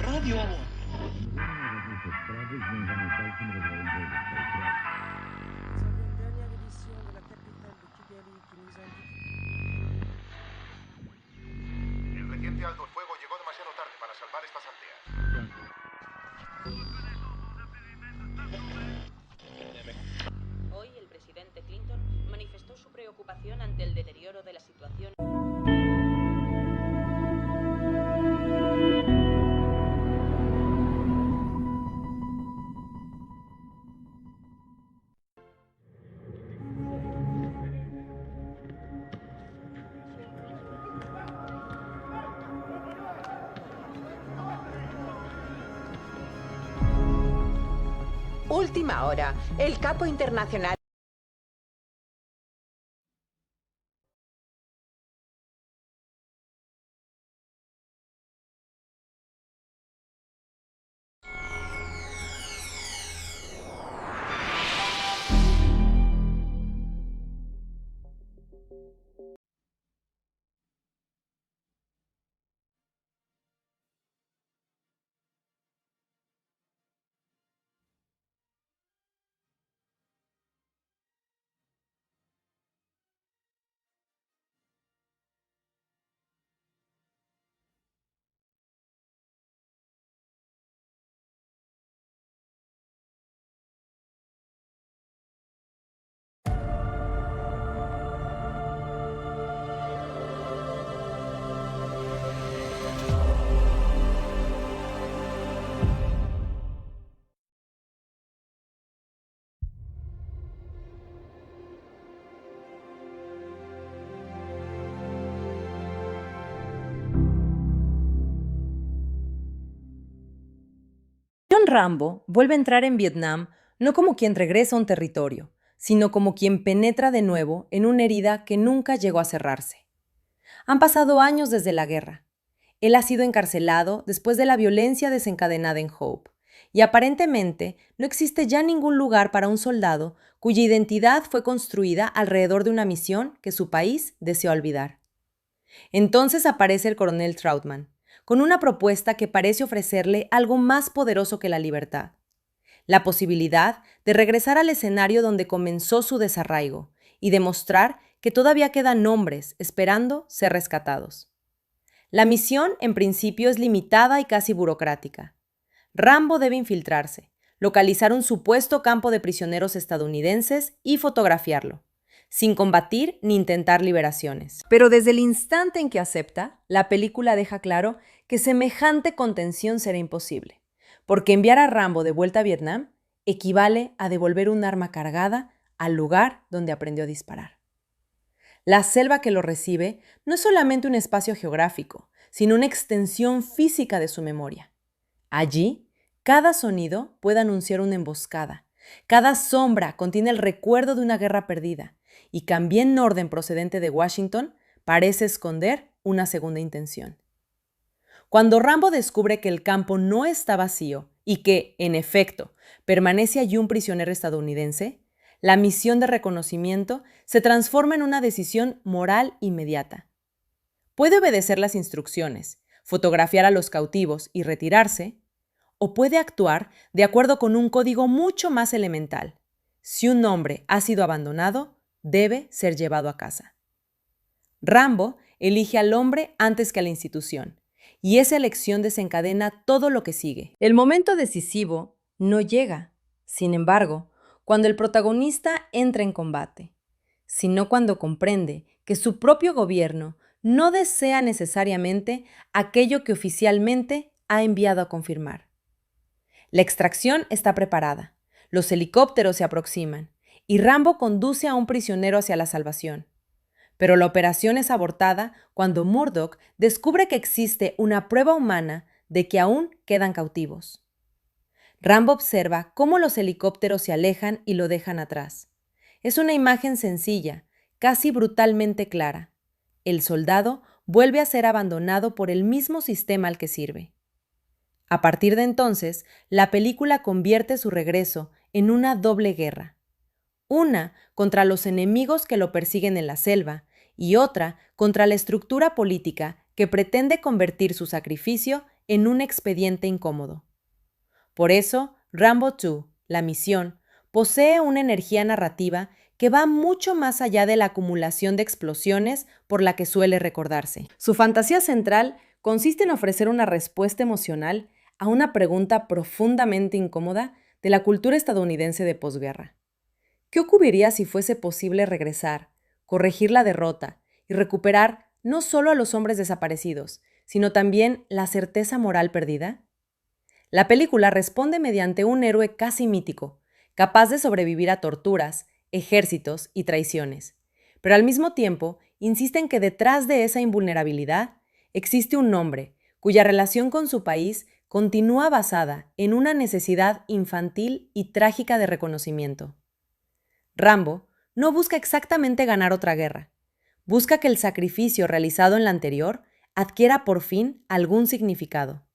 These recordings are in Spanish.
Radio Amor. El reciente alto el fuego llegó demasiado tarde para salvar estas aldeas. Hoy el presidente Clinton manifestó su preocupación ante el deterioro de la situación. Última hora. El capo internacional. John Rambo vuelve a entrar en Vietnam no como quien regresa a un territorio, sino como quien penetra de nuevo en una herida que nunca llegó a cerrarse. Han pasado años desde la guerra. Él ha sido encarcelado después de la violencia desencadenada en Hope, y aparentemente no existe ya ningún lugar para un soldado cuya identidad fue construida alrededor de una misión que su país deseó olvidar. Entonces aparece el coronel Trautman, con una propuesta que parece ofrecerle algo más poderoso que la libertad: la posibilidad de regresar al escenario donde comenzó su desarraigo y demostrar que todavía quedan hombres esperando ser rescatados. La misión, en principio, es limitada y casi burocrática. Rambo debe infiltrarse, localizar un supuesto campo de prisioneros estadounidenses y fotografiarlo, sin combatir ni intentar liberaciones. Pero desde el instante en que acepta, la película deja claro que semejante contención será imposible, porque enviar a Rambo de vuelta a Vietnam equivale a devolver un arma cargada al lugar donde aprendió a disparar. La selva que lo recibe no es solamente un espacio geográfico, sino una extensión física de su memoria. Allí, cada sonido puede anunciar una emboscada, cada sombra contiene el recuerdo de una guerra perdida, y Cambien Norden procedente de Washington parece esconder una segunda intención. Cuando Rambo descubre que el campo no está vacío y que, en efecto, permanece allí un prisionero estadounidense, la misión de reconocimiento se transforma en una decisión moral inmediata. Puede obedecer las instrucciones, fotografiar a los cautivos y retirarse, o puede actuar de acuerdo con un código mucho más elemental: si un hombre ha sido abandonado, debe ser llevado a casa. Rambo elige al hombre antes que a la institución, y esa elección desencadena todo lo que sigue. El momento decisivo no llega, sin embargo, cuando el protagonista entra en combate, sino cuando comprende que su propio gobierno no desea necesariamente aquello que oficialmente ha enviado a confirmar. La extracción está preparada, los helicópteros se aproximan, y Rambo conduce a un prisionero hacia la salvación. Pero la operación es abortada cuando Murdoch descubre que existe una prueba humana de que aún quedan cautivos. Rambo observa cómo los helicópteros se alejan y lo dejan atrás. Es una imagen sencilla, casi brutalmente clara. El soldado vuelve a ser abandonado por el mismo sistema al que sirve. A partir de entonces, la película convierte su regreso en una doble guerra. Una contra los enemigos que lo persiguen en la selva y otra contra la estructura política que pretende convertir su sacrificio en un expediente incómodo. Por eso, Rambo 2, la misión, posee una energía narrativa que va mucho más allá de la acumulación de explosiones por la que suele recordarse. Su fantasía central consiste en ofrecer una respuesta emocional a una pregunta profundamente incómoda de la cultura estadounidense de posguerra. ¿Qué ocurriría si fuese posible regresar, corregir la derrota y recuperar no solo a los hombres desaparecidos, sino también la certeza moral perdida? La película responde mediante un héroe casi mítico, capaz de sobrevivir a torturas, ejércitos y traiciones, pero al mismo tiempo insiste en que detrás de esa invulnerabilidad existe un hombre cuya relación con su país continúa basada en una necesidad infantil y trágica de reconocimiento. Rambo no busca exactamente ganar otra guerra, busca que el sacrificio realizado en la anterior adquiera por fin algún significado.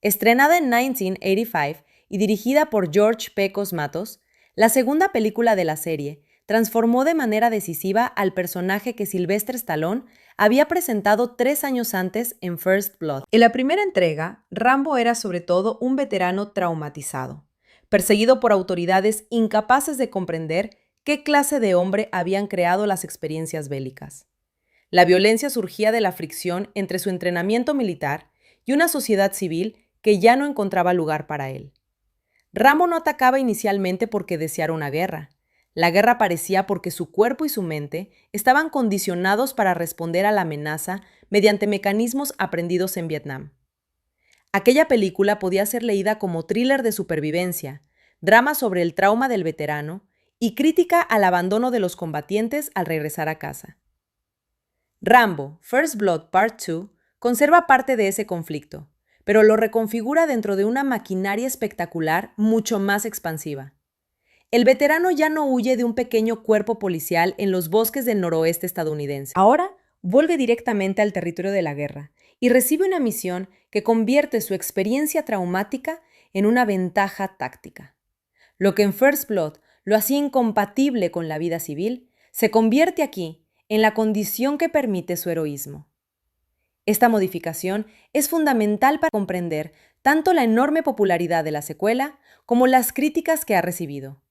Estrenada en 1985 y dirigida por George P. Cosmatos, la segunda película de la serie transformó de manera decisiva al personaje que Sylvester Stallone había presentado 3 años antes en First Blood. En la primera entrega, Rambo era sobre todo un veterano traumatizado, perseguido por autoridades incapaces de comprender qué clase de hombre habían creado las experiencias bélicas. La violencia surgía de la fricción entre su entrenamiento militar y una sociedad civil que ya no encontraba lugar para él. Rambo no atacaba inicialmente porque deseara una guerra. La guerra aparecía porque su cuerpo y su mente estaban condicionados para responder a la amenaza mediante mecanismos aprendidos en Vietnam. Aquella película podía ser leída como thriller de supervivencia, drama sobre el trauma del veterano y crítica al abandono de los combatientes al regresar a casa. Rambo, First Blood Part 2 conserva parte de ese conflicto, pero lo reconfigura dentro de una maquinaria espectacular mucho más expansiva. El veterano ya no huye de un pequeño cuerpo policial en los bosques del noroeste estadounidense. Ahora vuelve directamente al territorio de la guerra y recibe una misión que convierte su experiencia traumática en una ventaja táctica. Lo que en First Blood lo hacía incompatible con la vida civil, se convierte aquí en la condición que permite su heroísmo. Esta modificación es fundamental para comprender tanto la enorme popularidad de la secuela como las críticas que ha recibido.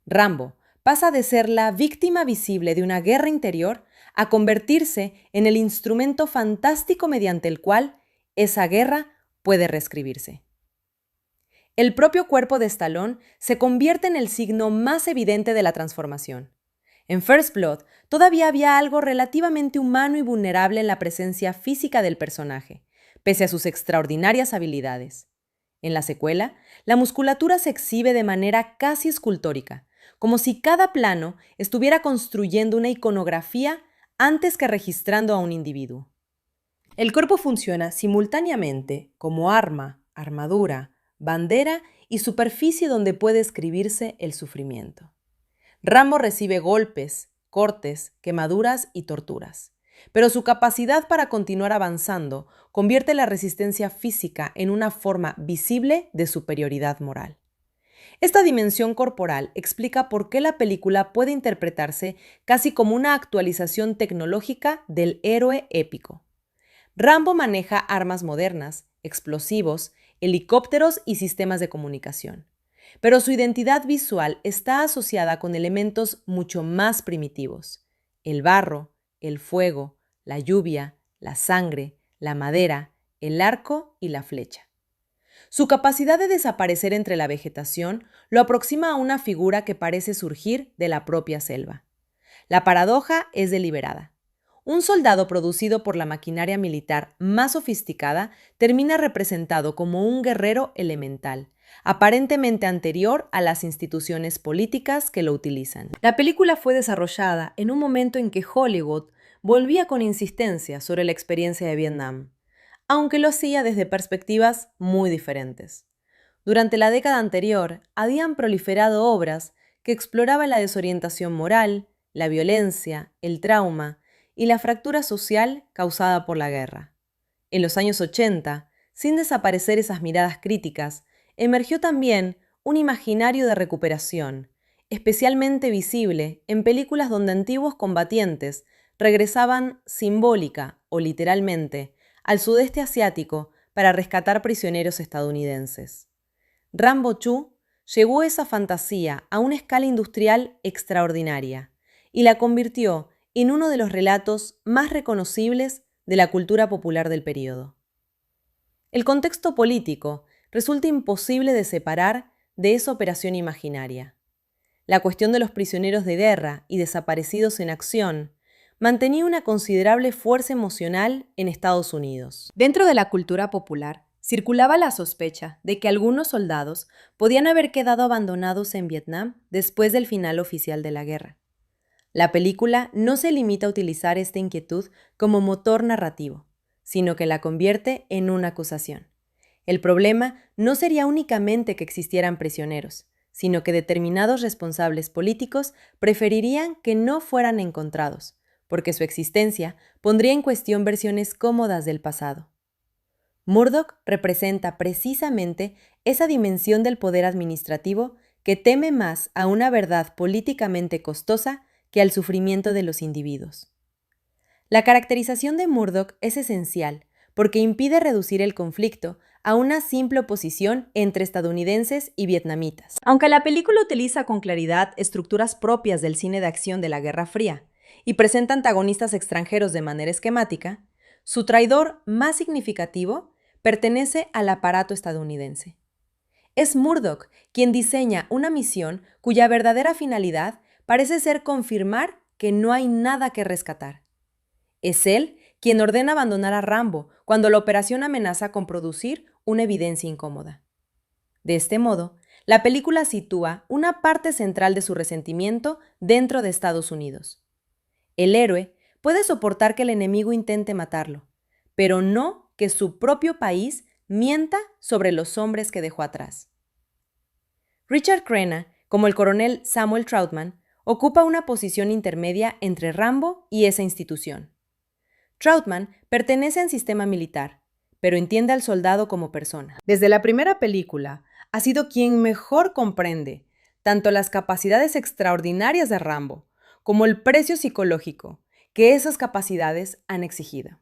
Rambo pasa de ser la víctima visible de una guerra interior a convertirse en el instrumento fantástico mediante el cual esa guerra puede reescribirse. El propio cuerpo de Stallone se convierte en el signo más evidente de la transformación. En First Blood todavía había algo relativamente humano y vulnerable en la presencia física del personaje, pese a sus extraordinarias habilidades. En la secuela, la musculatura se exhibe de manera casi escultórica, como si cada plano estuviera construyendo una iconografía antes que registrando a un individuo. El cuerpo funciona simultáneamente como arma, armadura, bandera y superficie donde puede escribirse el sufrimiento. Rambo recibe golpes, cortes, quemaduras y torturas, pero su capacidad para continuar avanzando convierte la resistencia física en una forma visible de superioridad moral. Esta dimensión corporal explica por qué la película puede interpretarse casi como una actualización tecnológica del héroe épico. Rambo maneja armas modernas, explosivos, helicópteros y sistemas de comunicación, pero su identidad visual está asociada con elementos mucho más primitivos: el barro, el fuego, la lluvia, la sangre, la madera, el arco y la flecha. Su capacidad de desaparecer entre la vegetación lo aproxima a una figura que parece surgir de la propia selva. La paradoja es deliberada. Un soldado producido por la maquinaria militar más sofisticada termina representado como un guerrero elemental, aparentemente anterior a las instituciones políticas que lo utilizan. La película fue desarrollada en un momento en que Hollywood volvía con insistencia sobre la experiencia de Vietnam, aunque lo hacía desde perspectivas muy diferentes. Durante la década anterior, habían proliferado obras que exploraban la desorientación moral, la violencia, el trauma y la fractura social causada por la guerra. En los años 80, sin desaparecer esas miradas críticas, emergió también un imaginario de recuperación, especialmente visible en películas donde antiguos combatientes regresaban simbólica o literalmente al sudeste asiático para rescatar prisioneros estadounidenses. Rambo 2 llevó esa fantasía a una escala industrial extraordinaria y la convirtió en uno de los relatos más reconocibles de la cultura popular del período. El contexto político resulta imposible de separar de esa operación imaginaria. La cuestión de los prisioneros de guerra y desaparecidos en acción mantenía una considerable fuerza emocional en Estados Unidos. Dentro de la cultura popular, circulaba la sospecha de que algunos soldados podían haber quedado abandonados en Vietnam después del final oficial de la guerra. La película no se limita a utilizar esta inquietud como motor narrativo, sino que la convierte en una acusación. El problema no sería únicamente que existieran prisioneros, sino que determinados responsables políticos preferirían que no fueran encontrados, porque su existencia pondría en cuestión versiones cómodas del pasado. Murdoch representa precisamente esa dimensión del poder administrativo que teme más a una verdad políticamente costosa que al sufrimiento de los individuos. La caracterización de Murdoch es esencial porque impide reducir el conflicto a una simple oposición entre estadounidenses y vietnamitas. Aunque la película utiliza con claridad estructuras propias del cine de acción de la Guerra Fría y presenta antagonistas extranjeros de manera esquemática, su traidor más significativo pertenece al aparato estadounidense. Es Murdoch quien diseña una misión cuya verdadera finalidad parece ser confirmar que no hay nada que rescatar. Es él quien ordena abandonar a Rambo cuando la operación amenaza con producir una evidencia incómoda. De este modo, la película sitúa una parte central de su resentimiento dentro de Estados Unidos. El héroe puede soportar que el enemigo intente matarlo, pero no que su propio país mienta sobre los hombres que dejó atrás. Richard Crenna, como el coronel Samuel Trautman, ocupa una posición intermedia entre Rambo y esa institución. Trautman pertenece al sistema militar, pero entiende al soldado como persona. Desde la primera película, ha sido quien mejor comprende tanto las capacidades extraordinarias de Rambo como el precio psicológico que esas capacidades han exigido.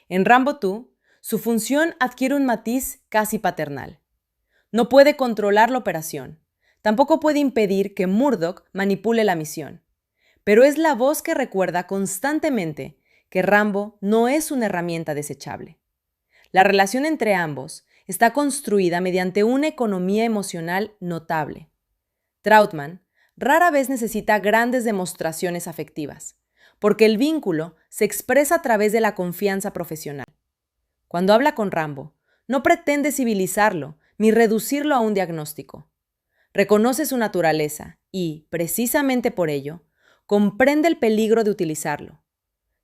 En Rambo 2, su función adquiere un matiz casi paternal. No puede controlar la operación, tampoco puede impedir que Murdoch manipule la misión, pero es la voz que recuerda constantemente que Rambo no es una herramienta desechable. La relación entre ambos está construida mediante una economía emocional notable. Trautman rara vez necesita grandes demostraciones afectivas, porque el vínculo se expresa a través de la confianza profesional. Cuando habla con Rambo, no pretende civilizarlo ni reducirlo a un diagnóstico. Reconoce su naturaleza y, precisamente por ello, comprende el peligro de utilizarlo.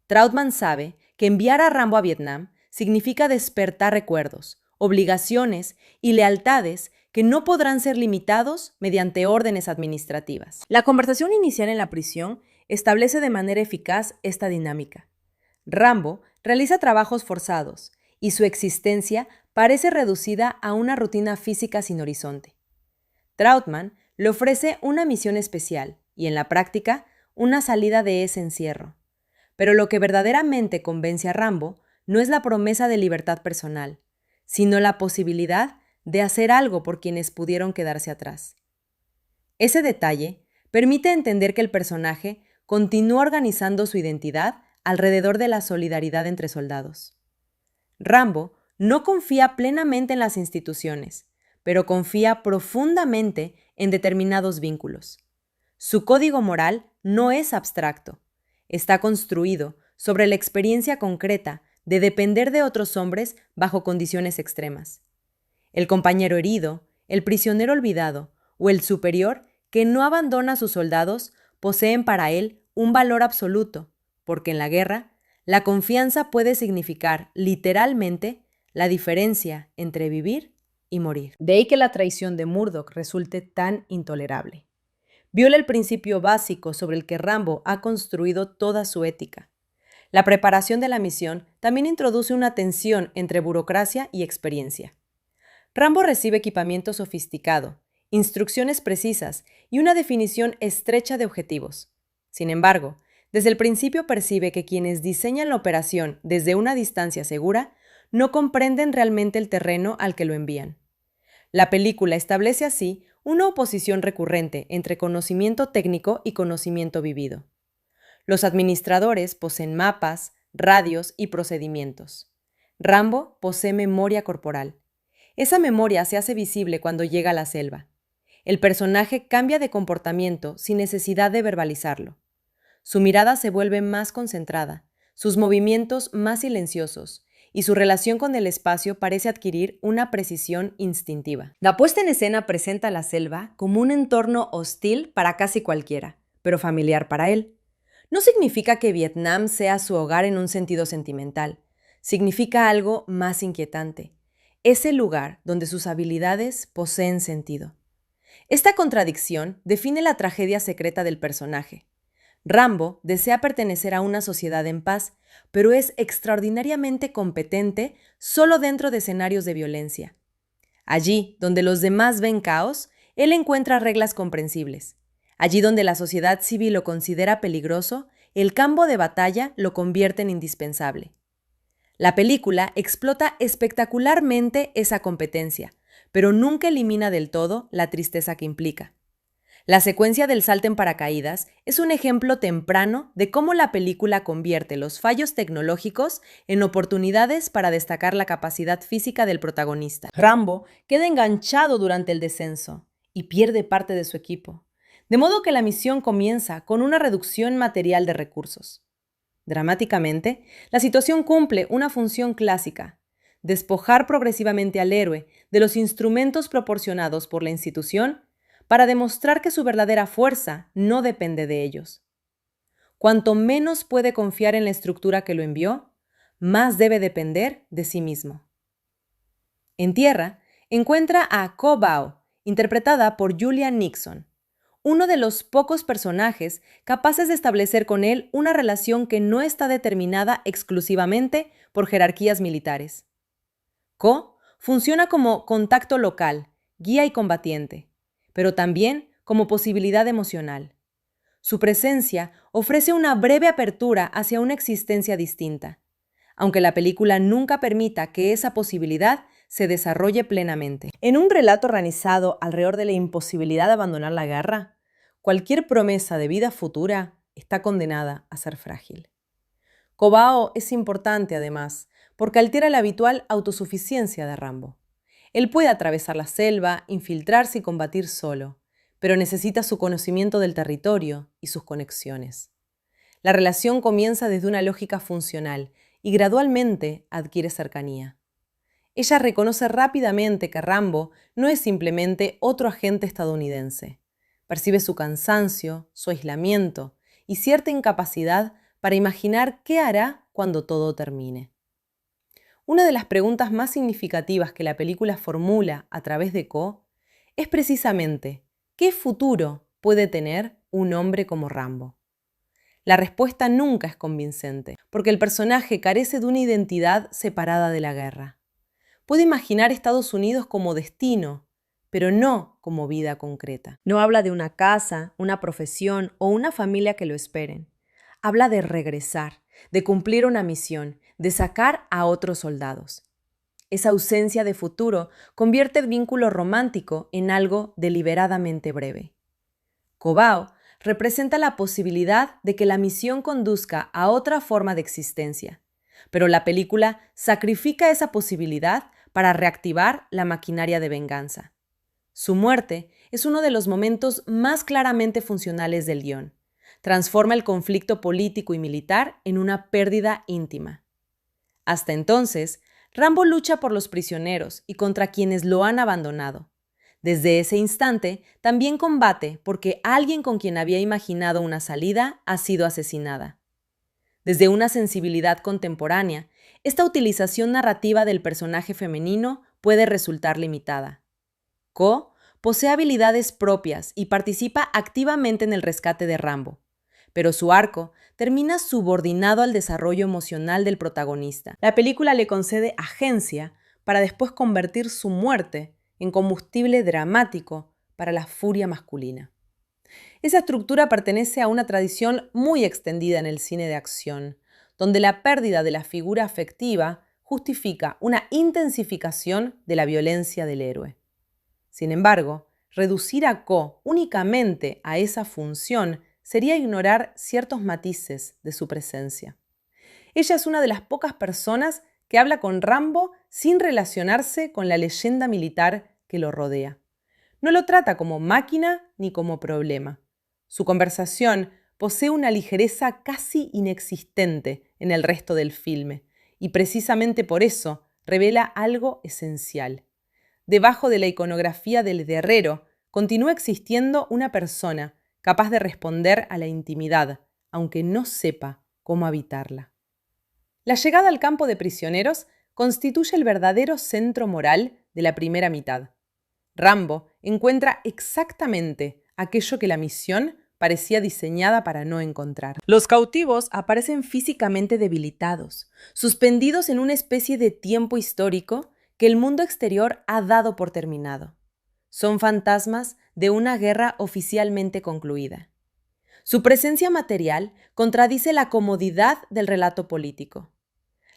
Trautman sabe que enviar a Rambo a Vietnam significa despertar recuerdos, obligaciones y lealtades que no podrán ser limitados mediante órdenes administrativas. La conversación inicial en la prisión establece de manera eficaz esta dinámica. Rambo realiza trabajos forzados y su existencia parece reducida a una rutina física sin horizonte. Trautman le ofrece una misión especial y, en la práctica, una salida de ese encierro. Pero lo que verdaderamente convence a Rambo no es la promesa de libertad personal, sino la posibilidad de hacer algo por quienes pudieron quedarse atrás. Ese detalle permite entender que el personaje continúa organizando su identidad alrededor de la solidaridad entre soldados. Rambo no confía plenamente en las instituciones, pero confía profundamente en determinados vínculos. Su código moral no es abstracto, está construido sobre la experiencia concreta de depender de otros hombres bajo condiciones extremas. El compañero herido, el prisionero olvidado o el superior que no abandona a sus soldados poseen para él un valor absoluto, porque en la guerra, la confianza puede significar, literalmente, la diferencia entre vivir y morir. De ahí que la traición de Murdoch resulte tan intolerable. Viola el principio básico sobre el que Rambo ha construido toda su ética. La preparación de la misión también introduce una tensión entre burocracia y experiencia. Rambo recibe equipamiento sofisticado, instrucciones precisas y una definición estrecha de objetivos. Sin embargo, desde el principio percibe que quienes diseñan la operación desde una distancia segura no comprenden realmente el terreno al que lo envían. La película establece así una oposición recurrente entre conocimiento técnico y conocimiento vivido. Los administradores poseen mapas, radios y procedimientos. Rambo posee memoria corporal. Esa memoria se hace visible cuando llega a la selva. El personaje cambia de comportamiento sin necesidad de verbalizarlo. Su mirada se vuelve más concentrada, sus movimientos más silenciosos, y su relación con el espacio parece adquirir una precisión instintiva. La puesta en escena presenta la selva como un entorno hostil para casi cualquiera, pero familiar para él. No significa que Vietnam sea su hogar en un sentido sentimental. Significa algo más inquietante. Es el lugar donde sus habilidades poseen sentido. Esta contradicción define la tragedia secreta del personaje. Rambo desea pertenecer a una sociedad en paz, pero es extraordinariamente competente solo dentro de escenarios de violencia. Allí, donde los demás ven caos, él encuentra reglas comprensibles. Allí donde la sociedad civil lo considera peligroso, el campo de batalla lo convierte en indispensable. La película explota espectacularmente esa competencia, pero nunca elimina del todo la tristeza que implica. La secuencia del salto en paracaídas es un ejemplo temprano de cómo la película convierte los fallos tecnológicos en oportunidades para destacar la capacidad física del protagonista. Rambo queda enganchado durante el descenso y pierde parte de su equipo, de modo que la misión comienza con una reducción material de recursos. Dramáticamente, la situación cumple una función clásica: despojar progresivamente al héroe de los instrumentos proporcionados por la institución para demostrar que su verdadera fuerza no depende de ellos. Cuanto menos puede confiar en la estructura que lo envió, más debe depender de sí mismo. En tierra, encuentra a Co Bao, interpretada por Julian Nixon, uno de los pocos personajes capaces de establecer con él una relación que no está determinada exclusivamente por jerarquías militares. Co funciona como contacto local, guía y combatiente, pero también como posibilidad emocional. Su presencia ofrece una breve apertura hacia una existencia distinta, aunque la película nunca permita que esa posibilidad se desarrolle plenamente. En un relato organizado alrededor de la imposibilidad de abandonar la guerra, cualquier promesa de vida futura está condenada a ser frágil. Co Bao es importante, además, porque altera la habitual autosuficiencia de Rambo. Él puede atravesar la selva, infiltrarse y combatir solo, pero necesita su conocimiento del territorio y sus conexiones. La relación comienza desde una lógica funcional y gradualmente adquiere cercanía. Ella reconoce rápidamente que Rambo no es simplemente otro agente estadounidense. Percibe su cansancio, su aislamiento y cierta incapacidad para imaginar qué hará cuando todo termine. Una de las preguntas más significativas que la película formula a través de Co es precisamente ¿qué futuro puede tener un hombre como Rambo? La respuesta nunca es convincente, porque el personaje carece de una identidad separada de la guerra. Puede imaginar Estados Unidos como destino, pero no como vida concreta. No habla de una casa, una profesión o una familia que lo esperen. Habla de regresar, de cumplir una misión, de sacar a otros soldados. Esa ausencia de futuro convierte el vínculo romántico en algo deliberadamente breve. Co Bao representa la posibilidad de que la misión conduzca a otra forma de existencia, pero la película sacrifica esa posibilidad para reactivar la maquinaria de venganza. Su muerte es uno de los momentos más claramente funcionales del guión. Transforma el conflicto político y militar en una pérdida íntima. Hasta entonces, Rambo lucha por los prisioneros y contra quienes lo han abandonado. Desde ese instante, también combate porque alguien con quien había imaginado una salida ha sido asesinada. Desde una sensibilidad contemporánea, esta utilización narrativa del personaje femenino puede resultar limitada. Co posee habilidades propias y participa activamente en el rescate de Rambo, pero su arco termina subordinado al desarrollo emocional del protagonista. La película le concede agencia para después convertir su muerte en combustible dramático para la furia masculina. Esa estructura pertenece a una tradición muy extendida en el cine de acción, donde la pérdida de la figura afectiva justifica una intensificación de la violencia del héroe. Sin embargo, reducir a Ko únicamente a esa función sería ignorar ciertos matices de su presencia. Ella es una de las pocas personas que habla con Rambo sin relacionarse con la leyenda militar que lo rodea. No lo trata como máquina ni como problema. Su conversación posee una ligereza casi inexistente en el resto del filme, y precisamente por eso revela algo esencial. Debajo de la iconografía del guerrero continúa existiendo una persona capaz de responder a la intimidad, aunque no sepa cómo habitarla. La llegada al campo de prisioneros constituye el verdadero centro moral de la primera mitad. Rambo encuentra exactamente aquello que la misión parecía diseñada para no encontrar. Los cautivos aparecen físicamente debilitados, suspendidos en una especie de tiempo histórico que el mundo exterior ha dado por terminado. Son fantasmas de una guerra oficialmente concluida. Su presencia material contradice la comodidad del relato político.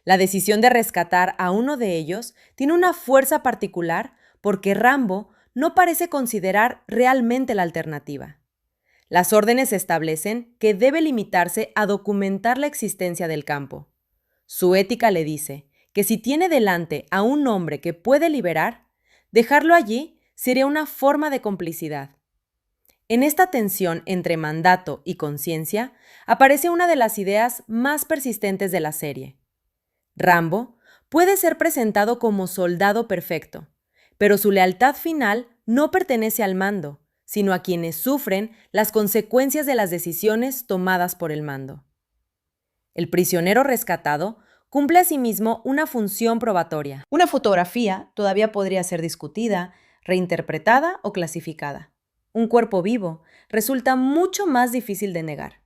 La decisión de rescatar a uno de ellos tiene una fuerza particular porque Rambo no parece considerar realmente la alternativa. Las órdenes establecen que debe limitarse a documentar la existencia del campo. Su ética le dice que si tiene delante a un hombre que puede liberar, dejarlo allí sería una forma de complicidad. En esta tensión entre mandato y conciencia aparece una de las ideas más persistentes de la serie. Rambo puede ser presentado como soldado perfecto, pero su lealtad final no pertenece al mando, sino a quienes sufren las consecuencias de las decisiones tomadas por el mando. El prisionero rescatado cumple asimismo una función probatoria. Una fotografía todavía podría ser discutida, reinterpretada o clasificada. Un cuerpo vivo resulta mucho más difícil de negar.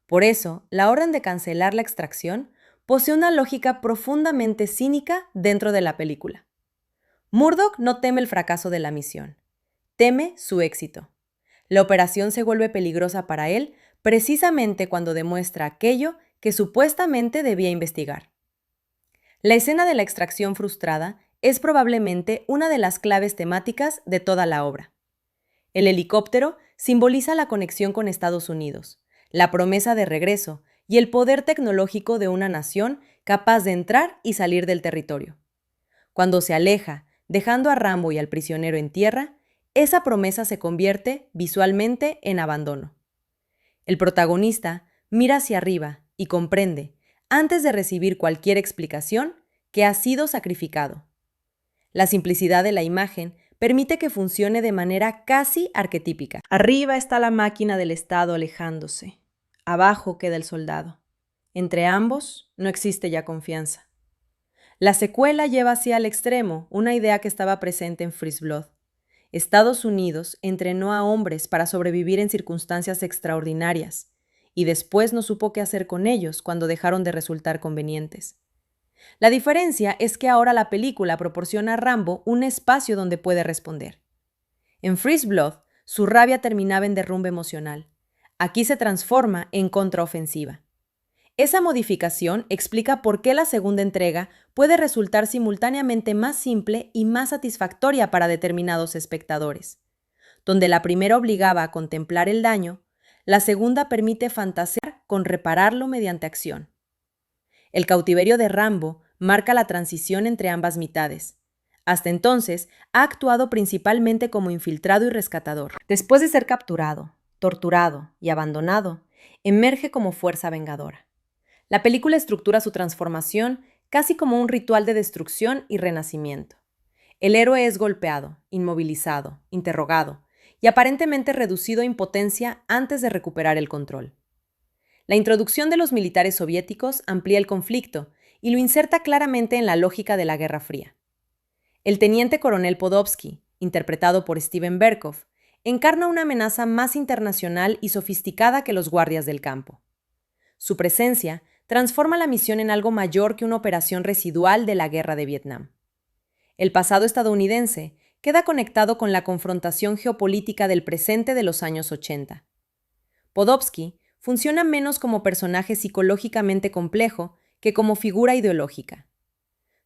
Por eso, la orden de cancelar la extracción posee una lógica profundamente cínica dentro de la película. Murdoch no teme el fracaso de la misión, teme su éxito. La operación se vuelve peligrosa para él precisamente cuando demuestra aquello que supuestamente debía investigar. La escena de la extracción frustrada es probablemente una de las claves temáticas de toda la obra. El helicóptero simboliza la conexión con Estados Unidos, la promesa de regreso y el poder tecnológico de una nación capaz de entrar y salir del territorio. Cuando se aleja, dejando a Rambo y al prisionero en tierra, esa promesa se convierte visualmente en abandono. El protagonista mira hacia arriba y comprende, antes de recibir cualquier explicación, que ha sido sacrificado. La simplicidad de la imagen permite que funcione de manera casi arquetípica. Arriba está la máquina del Estado alejándose. Abajo queda el soldado. Entre ambos no existe ya confianza. La secuela lleva hacia el extremo una idea que estaba presente en First Blood. Estados Unidos entrenó a hombres para sobrevivir en circunstancias extraordinarias y después no supo qué hacer con ellos cuando dejaron de resultar convenientes. La diferencia es que ahora la película proporciona a Rambo un espacio donde puede responder. En First Blood, su rabia terminaba en derrumbe emocional. Aquí se transforma en contraofensiva. Esa modificación explica por qué la segunda entrega puede resultar simultáneamente más simple y más satisfactoria para determinados espectadores. Donde la primera obligaba a contemplar el daño, la segunda permite fantasear con repararlo mediante acción. El cautiverio de Rambo marca la transición entre ambas mitades. Hasta entonces, ha actuado principalmente como infiltrado y rescatador. Después de ser capturado, torturado y abandonado, emerge como fuerza vengadora. La película estructura su transformación casi como un ritual de destrucción y renacimiento. El héroe es golpeado, inmovilizado, interrogado y aparentemente reducido a impotencia antes de recuperar el control. La introducción de los militares soviéticos amplía el conflicto y lo inserta claramente en la lógica de la Guerra Fría. El teniente coronel Podovsky, interpretado por Steven Berkoff, encarna una amenaza más internacional y sofisticada que los guardias del campo. Su presencia transforma la misión en algo mayor que una operación residual de la guerra de Vietnam. El pasado estadounidense queda conectado con la confrontación geopolítica del presente de los años 80. Podovsky funciona menos como personaje psicológicamente complejo que como figura ideológica.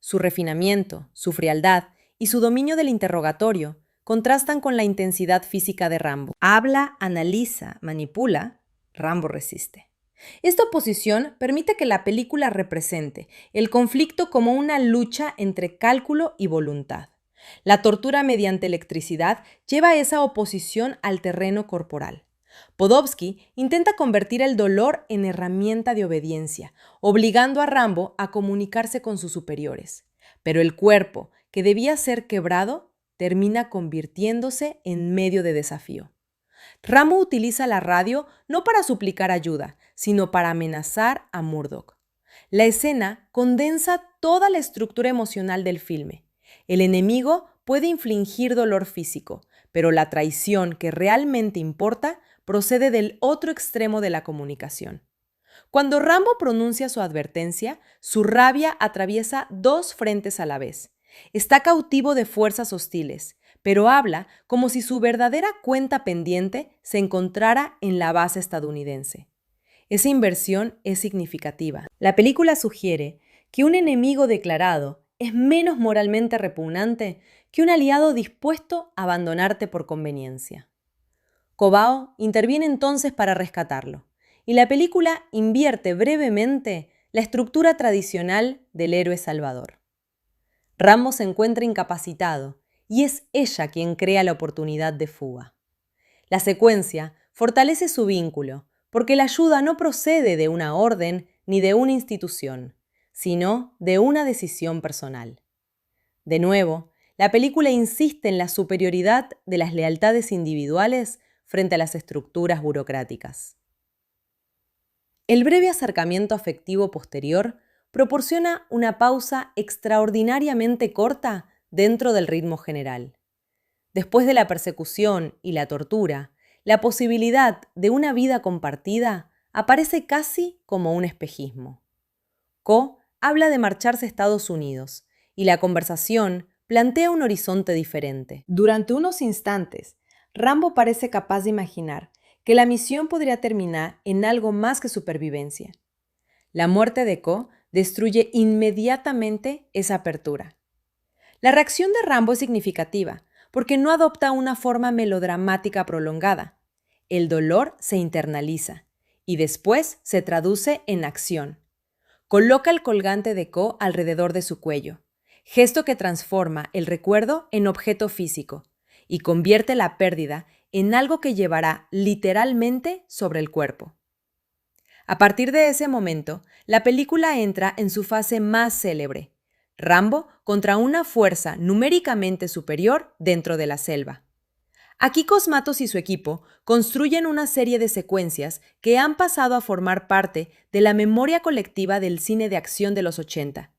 Su refinamiento, su frialdad y su dominio del interrogatorio contrastan con la intensidad física de Rambo. Habla, analiza, manipula, Rambo resiste. Esta oposición permite que la película represente el conflicto como una lucha entre cálculo y voluntad. La tortura mediante electricidad lleva esa oposición al terreno corporal. Podovsky intenta convertir el dolor en herramienta de obediencia, obligando a Rambo a comunicarse con sus superiores. Pero el cuerpo, que debía ser quebrado, termina convirtiéndose en medio de desafío. Rambo utiliza la radio no para suplicar ayuda, sino para amenazar a Murdoch. La escena condensa toda la estructura emocional del filme. El enemigo puede infligir dolor físico, pero la traición que realmente importa procede del otro extremo de la comunicación. Cuando Rambo pronuncia su advertencia, su rabia atraviesa dos frentes a la vez. Está cautivo de fuerzas hostiles, pero habla como si su verdadera cuenta pendiente se encontrara en la base estadounidense. Esa inversión es significativa. La película sugiere que un enemigo declarado es menos moralmente repugnante que un aliado dispuesto a abandonarte por conveniencia. Cobao interviene entonces para rescatarlo, y la película invierte brevemente la estructura tradicional del héroe salvador. Rambo se encuentra incapacitado y es ella quien crea la oportunidad de fuga. La secuencia fortalece su vínculo porque la ayuda no procede de una orden ni de una institución, sino de una decisión personal. De nuevo, la película insiste en la superioridad de las lealtades individuales frente a las estructuras burocráticas. El breve acercamiento afectivo posterior proporciona una pausa extraordinariamente corta dentro del ritmo general. Después de la persecución y la tortura, la posibilidad de una vida compartida aparece casi como un espejismo. Ko habla de marcharse a Estados Unidos y la conversación plantea un horizonte diferente. Durante unos instantes, Rambo parece capaz de imaginar que la misión podría terminar en algo más que supervivencia. La muerte de Ko destruye inmediatamente esa apertura. La reacción de Rambo es significativa porque no adopta una forma melodramática prolongada. El dolor se internaliza y después se traduce en acción. Coloca el colgante de Ko alrededor de su cuello, gesto que transforma el recuerdo en objeto físico y convierte la pérdida en algo que llevará literalmente sobre el cuerpo. A partir de ese momento, la película entra en su fase más célebre, Rambo contra una fuerza numéricamente superior dentro de la selva. Aquí Cosmatos y su equipo construyen una serie de secuencias que han pasado a formar parte de la memoria colectiva del cine de acción de los 80.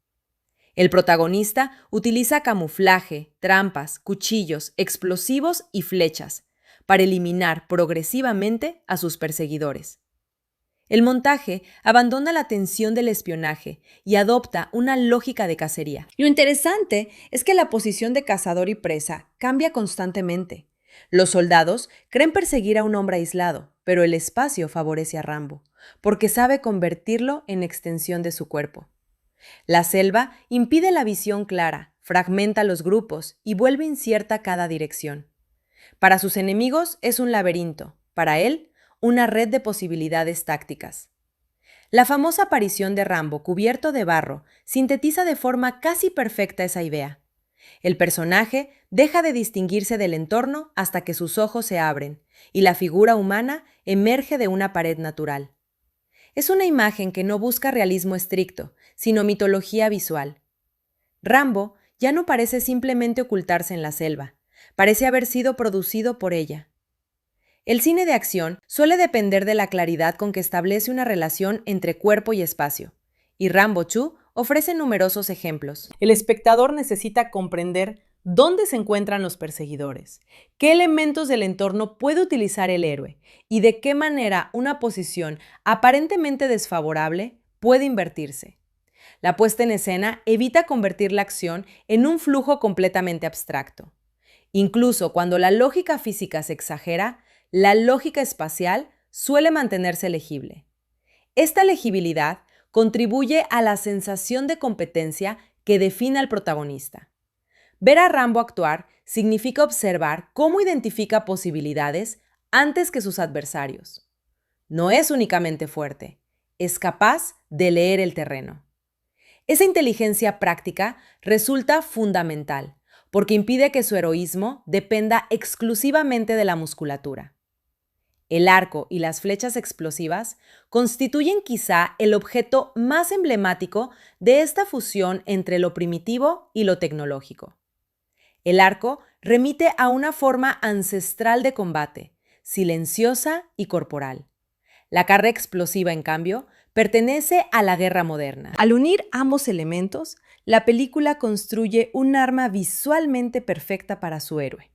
El protagonista utiliza camuflaje, trampas, cuchillos, explosivos y flechas para eliminar progresivamente a sus perseguidores. El montaje abandona la tensión del espionaje y adopta una lógica de cacería. Lo interesante es que la posición de cazador y presa cambia constantemente. Los soldados creen perseguir a un hombre aislado, pero el espacio favorece a Rambo, porque sabe convertirlo en extensión de su cuerpo. La selva impide la visión clara, fragmenta los grupos y vuelve incierta cada dirección. Para sus enemigos es un laberinto, para él, una red de posibilidades tácticas. La famosa aparición de Rambo cubierto de barro sintetiza de forma casi perfecta esa idea. El personaje deja de distinguirse del entorno hasta que sus ojos se abren y la figura humana emerge de una pared natural. Es una imagen que no busca realismo estricto, sino mitología visual. Rambo ya no parece simplemente ocultarse en la selva, parece haber sido producido por ella. El cine de acción suele depender de la claridad con que establece una relación entre cuerpo y espacio, y Rambo 2 ofrece numerosos ejemplos. El espectador necesita comprender dónde se encuentran los perseguidores, qué elementos del entorno puede utilizar el héroe y de qué manera una posición aparentemente desfavorable puede invertirse. La puesta en escena evita convertir la acción en un flujo completamente abstracto. Incluso cuando la lógica física se exagera, la lógica espacial suele mantenerse legible. Esta legibilidad contribuye a la sensación de competencia que define al protagonista. Ver a Rambo actuar significa observar cómo identifica posibilidades antes que sus adversarios. No es únicamente fuerte, es capaz de leer el terreno. Esa inteligencia práctica resulta fundamental porque impide que su heroísmo dependa exclusivamente de la musculatura. El arco y las flechas explosivas constituyen quizá el objeto más emblemático de esta fusión entre lo primitivo y lo tecnológico. El arco remite a una forma ancestral de combate, silenciosa y corporal. La carga explosiva, en cambio, pertenece a la guerra moderna. Al unir ambos elementos, la película construye un arma visualmente perfecta para su héroe.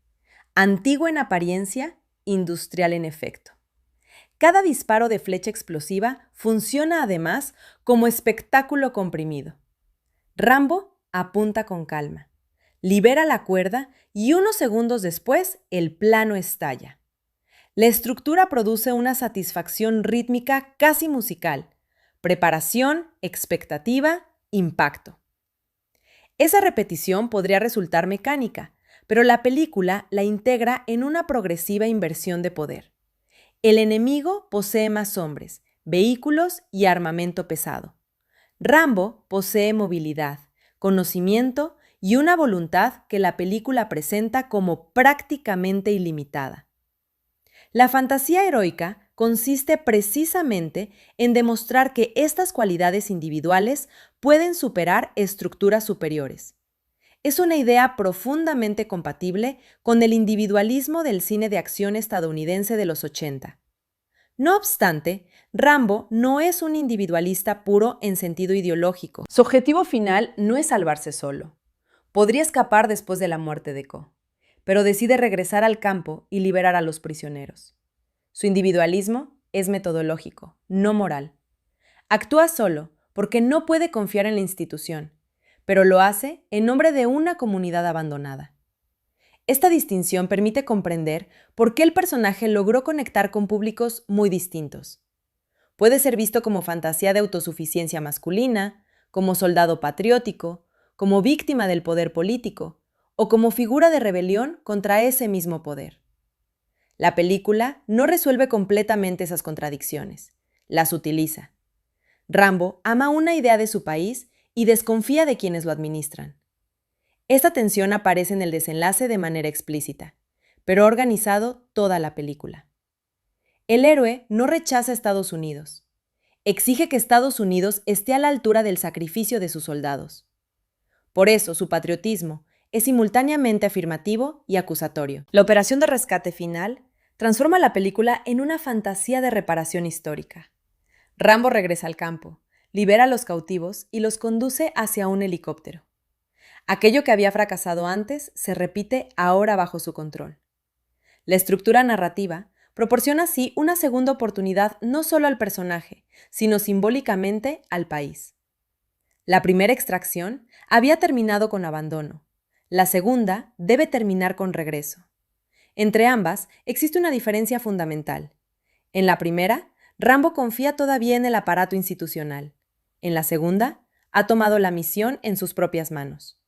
Antigua en apariencia, industrial en efecto. Cada disparo de flecha explosiva funciona además como espectáculo comprimido. Rambo apunta con calma, libera la cuerda y unos segundos después el plano estalla. La estructura produce una satisfacción rítmica casi musical. Preparación, expectativa, impacto. Esa repetición podría resultar mecánica, pero la película la integra en una progresiva inversión de poder. El enemigo posee más hombres, vehículos y armamento pesado. Rambo posee movilidad, conocimiento y una voluntad que la película presenta como prácticamente ilimitada. La fantasía heroica consiste precisamente en demostrar que estas cualidades individuales pueden superar estructuras superiores. Es una idea profundamente compatible con el individualismo del cine de acción estadounidense de los 80. No obstante, Rambo no es un individualista puro en sentido ideológico. Su objetivo final no es salvarse solo. Podría escapar después de la muerte de Ko, pero decide regresar al campo y liberar a los prisioneros. Su individualismo es metodológico, no moral. Actúa solo porque no puede confiar en la institución, pero lo hace en nombre de una comunidad abandonada. Esta distinción permite comprender por qué el personaje logró conectar con públicos muy distintos. Puede ser visto como fantasía de autosuficiencia masculina, como soldado patriótico, como víctima del poder político o como figura de rebelión contra ese mismo poder. La película no resuelve completamente esas contradicciones, las utiliza. Rambo ama una idea de su país y desconfía de quienes lo administran. Esta tensión aparece en el desenlace de manera explícita, pero ha organizado toda la película. El héroe no rechaza a Estados Unidos. Exige que Estados Unidos esté a la altura del sacrificio de sus soldados. Por eso, su patriotismo es simultáneamente afirmativo y acusatorio. La operación de rescate final transforma la película en una fantasía de reparación histórica. Rambo regresa al campo, libera a los cautivos y los conduce hacia un helicóptero. Aquello que había fracasado antes se repite ahora bajo su control. La estructura narrativa proporciona así una segunda oportunidad no solo al personaje, sino simbólicamente al país. La primera extracción había terminado con abandono. La segunda debe terminar con regreso. Entre ambas existe una diferencia fundamental. En la primera, Rambo confía todavía en el aparato institucional. En la segunda, ha tomado la misión en sus propias manos.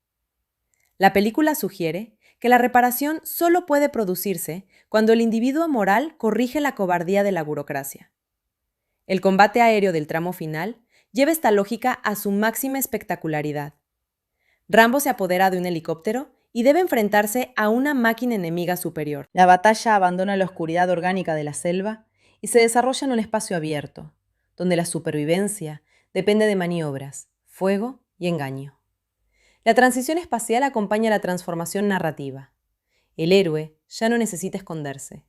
La película sugiere que la reparación solo puede producirse cuando el individuo moral corrige la cobardía de la burocracia. El combate aéreo del tramo final lleva esta lógica a su máxima espectacularidad. Rambo se apodera de un helicóptero y debe enfrentarse a una máquina enemiga superior. La batalla abandona la oscuridad orgánica de la selva y se desarrolla en un espacio abierto, donde la supervivencia depende de maniobras, fuego y engaño. La transición espacial acompaña la transformación narrativa. El héroe ya no necesita esconderse.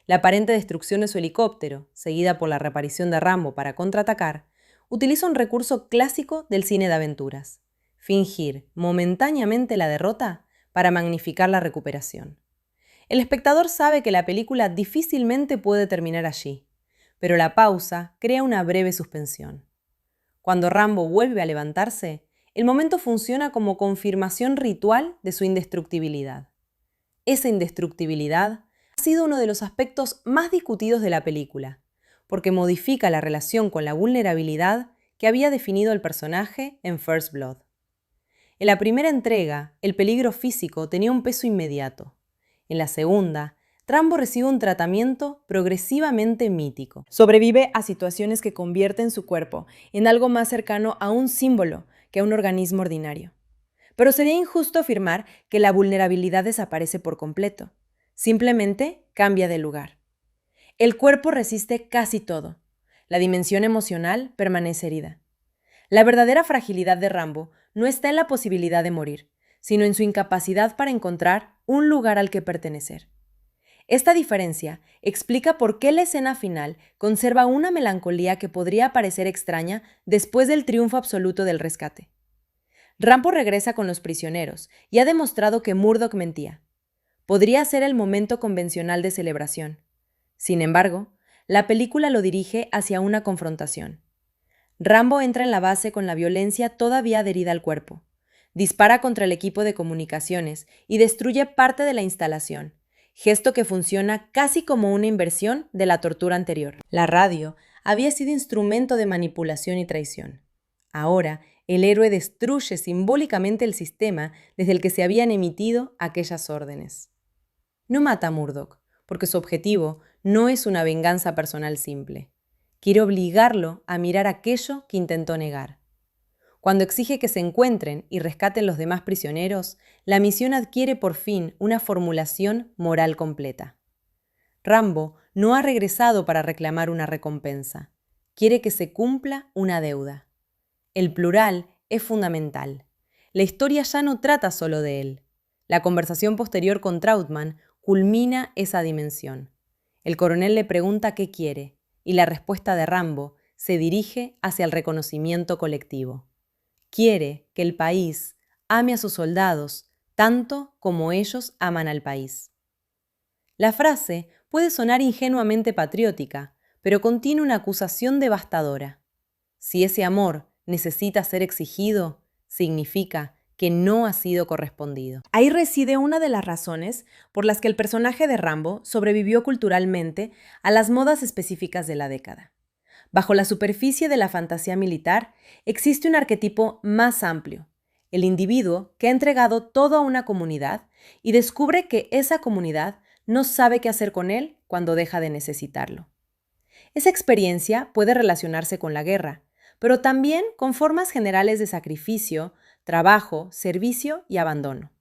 La aparente destrucción de su helicóptero, seguida por la reaparición de Rambo para contraatacar, utiliza un recurso clásico del cine de aventuras: fingir momentáneamente la derrota para magnificar la recuperación. El espectador sabe que la película difícilmente puede terminar allí, pero la pausa crea una breve suspensión. Cuando Rambo vuelve a levantarse, el momento funciona como confirmación ritual de su indestructibilidad. Esa indestructibilidad ha sido uno de los aspectos más discutidos de la película, porque modifica la relación con la vulnerabilidad que había definido el personaje en First Blood. En la primera entrega, el peligro físico tenía un peso inmediato. En la segunda, Rambo recibe un tratamiento progresivamente mítico. Sobrevive a situaciones que convierten su cuerpo en algo más cercano a un símbolo que a un organismo ordinario. Pero sería injusto afirmar que la vulnerabilidad desaparece por completo. Simplemente cambia de lugar. El cuerpo resiste casi todo. La dimensión emocional permanece herida. La verdadera fragilidad de Rambo no está en la posibilidad de morir, sino en su incapacidad para encontrar un lugar al que pertenecer. Esta diferencia explica por qué la escena final conserva una melancolía que podría parecer extraña después del triunfo absoluto del rescate. Rambo regresa con los prisioneros y ha demostrado que Murdoch mentía. Podría ser el momento convencional de celebración. Sin embargo, la película lo dirige hacia una confrontación. Rambo entra en la base con la violencia todavía adherida al cuerpo. Dispara contra el equipo de comunicaciones y destruye parte de la instalación, gesto que funciona casi como una inversión de la tortura anterior. La radio había sido instrumento de manipulación y traición. Ahora, el héroe destruye simbólicamente el sistema desde el que se habían emitido aquellas órdenes. No mata a Murdoch, porque su objetivo no es una venganza personal simple. Quiere obligarlo a mirar aquello que intentó negar. Cuando exige que se encuentren y rescaten los demás prisioneros, la misión adquiere por fin una formulación moral completa. Rambo no ha regresado para reclamar una recompensa. Quiere que se cumpla una deuda. El plural es fundamental. La historia ya no trata solo de él. La conversación posterior con Trautmann culmina esa dimensión. El coronel le pregunta qué quiere, y la respuesta de Rambo se dirige hacia el reconocimiento colectivo. Quiere que el país ame a sus soldados tanto como ellos aman al país. La frase puede sonar ingenuamente patriótica, pero contiene una acusación devastadora. Si ese amor necesita ser exigido, significa que no ha sido correspondido. Ahí reside una de las razones por las que el personaje de Rambo sobrevivió culturalmente a las modas específicas de la década. Bajo la superficie de la fantasía militar existe un arquetipo más amplio, el individuo que ha entregado todo a una comunidad y descubre que esa comunidad no sabe qué hacer con él cuando deja de necesitarlo. Esa experiencia puede relacionarse con la guerra, pero también con formas generales de sacrificio, trabajo, servicio y abandono.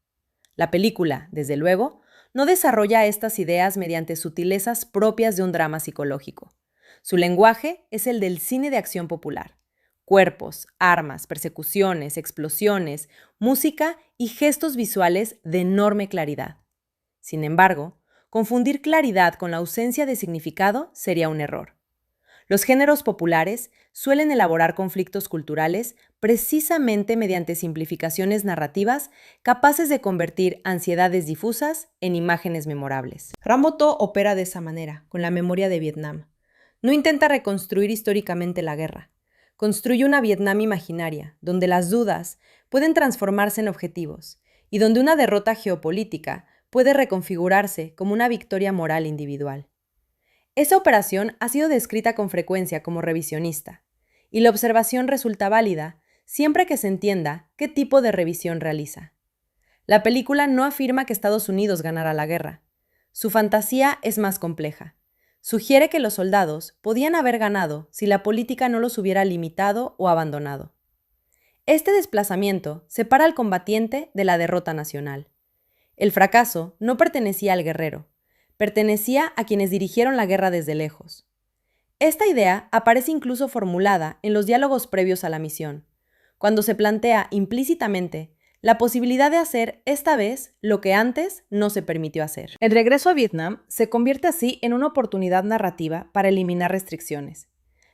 La película, desde luego, no desarrolla estas ideas mediante sutilezas propias de un drama psicológico. Su lenguaje es el del cine de acción popular. Cuerpos, armas, persecuciones, explosiones, música y gestos visuales de enorme claridad. Sin embargo, confundir claridad con la ausencia de significado sería un error. Los géneros populares suelen elaborar conflictos culturales precisamente mediante simplificaciones narrativas capaces de convertir ansiedades difusas en imágenes memorables. Rambo opera de esa manera, con la memoria de Vietnam. No intenta reconstruir históricamente la guerra. Construye una Vietnam imaginaria, donde las dudas pueden transformarse en objetivos y donde una derrota geopolítica puede reconfigurarse como una victoria moral individual. Esa operación ha sido descrita con frecuencia como revisionista, y la observación resulta válida siempre que se entienda qué tipo de revisión realiza. La película no afirma que Estados Unidos ganara la guerra. Su fantasía es más compleja. Sugiere que los soldados podían haber ganado si la política no los hubiera limitado o abandonado. Este desplazamiento separa al combatiente de la derrota nacional. El fracaso no pertenecía al guerrero, pertenecía a quienes dirigieron la guerra desde lejos. Esta idea aparece incluso formulada en los diálogos previos a la misión, cuando se plantea implícitamente la posibilidad de hacer esta vez lo que antes no se permitió hacer. El regreso a Vietnam se convierte así en una oportunidad narrativa para eliminar restricciones.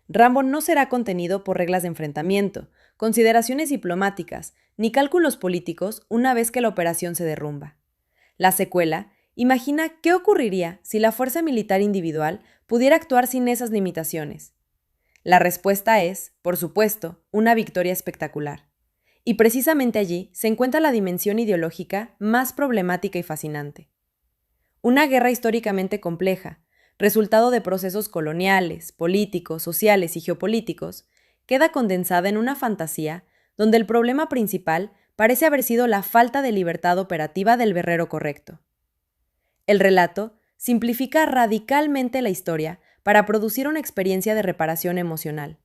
Rambo no será contenido por reglas de enfrentamiento, consideraciones diplomáticas, ni cálculos políticos una vez que la operación se derrumba. La secuela imagina qué ocurriría si la fuerza militar individual pudiera actuar sin esas limitaciones. La respuesta es, por supuesto, una victoria espectacular. Y precisamente allí se encuentra la dimensión ideológica más problemática y fascinante. Una guerra históricamente compleja, resultado de procesos coloniales, políticos, sociales y geopolíticos, queda condensada en una fantasía donde el problema principal parece haber sido la falta de libertad operativa del guerrero correcto. El relato simplifica radicalmente la historia para producir una experiencia de reparación emocional,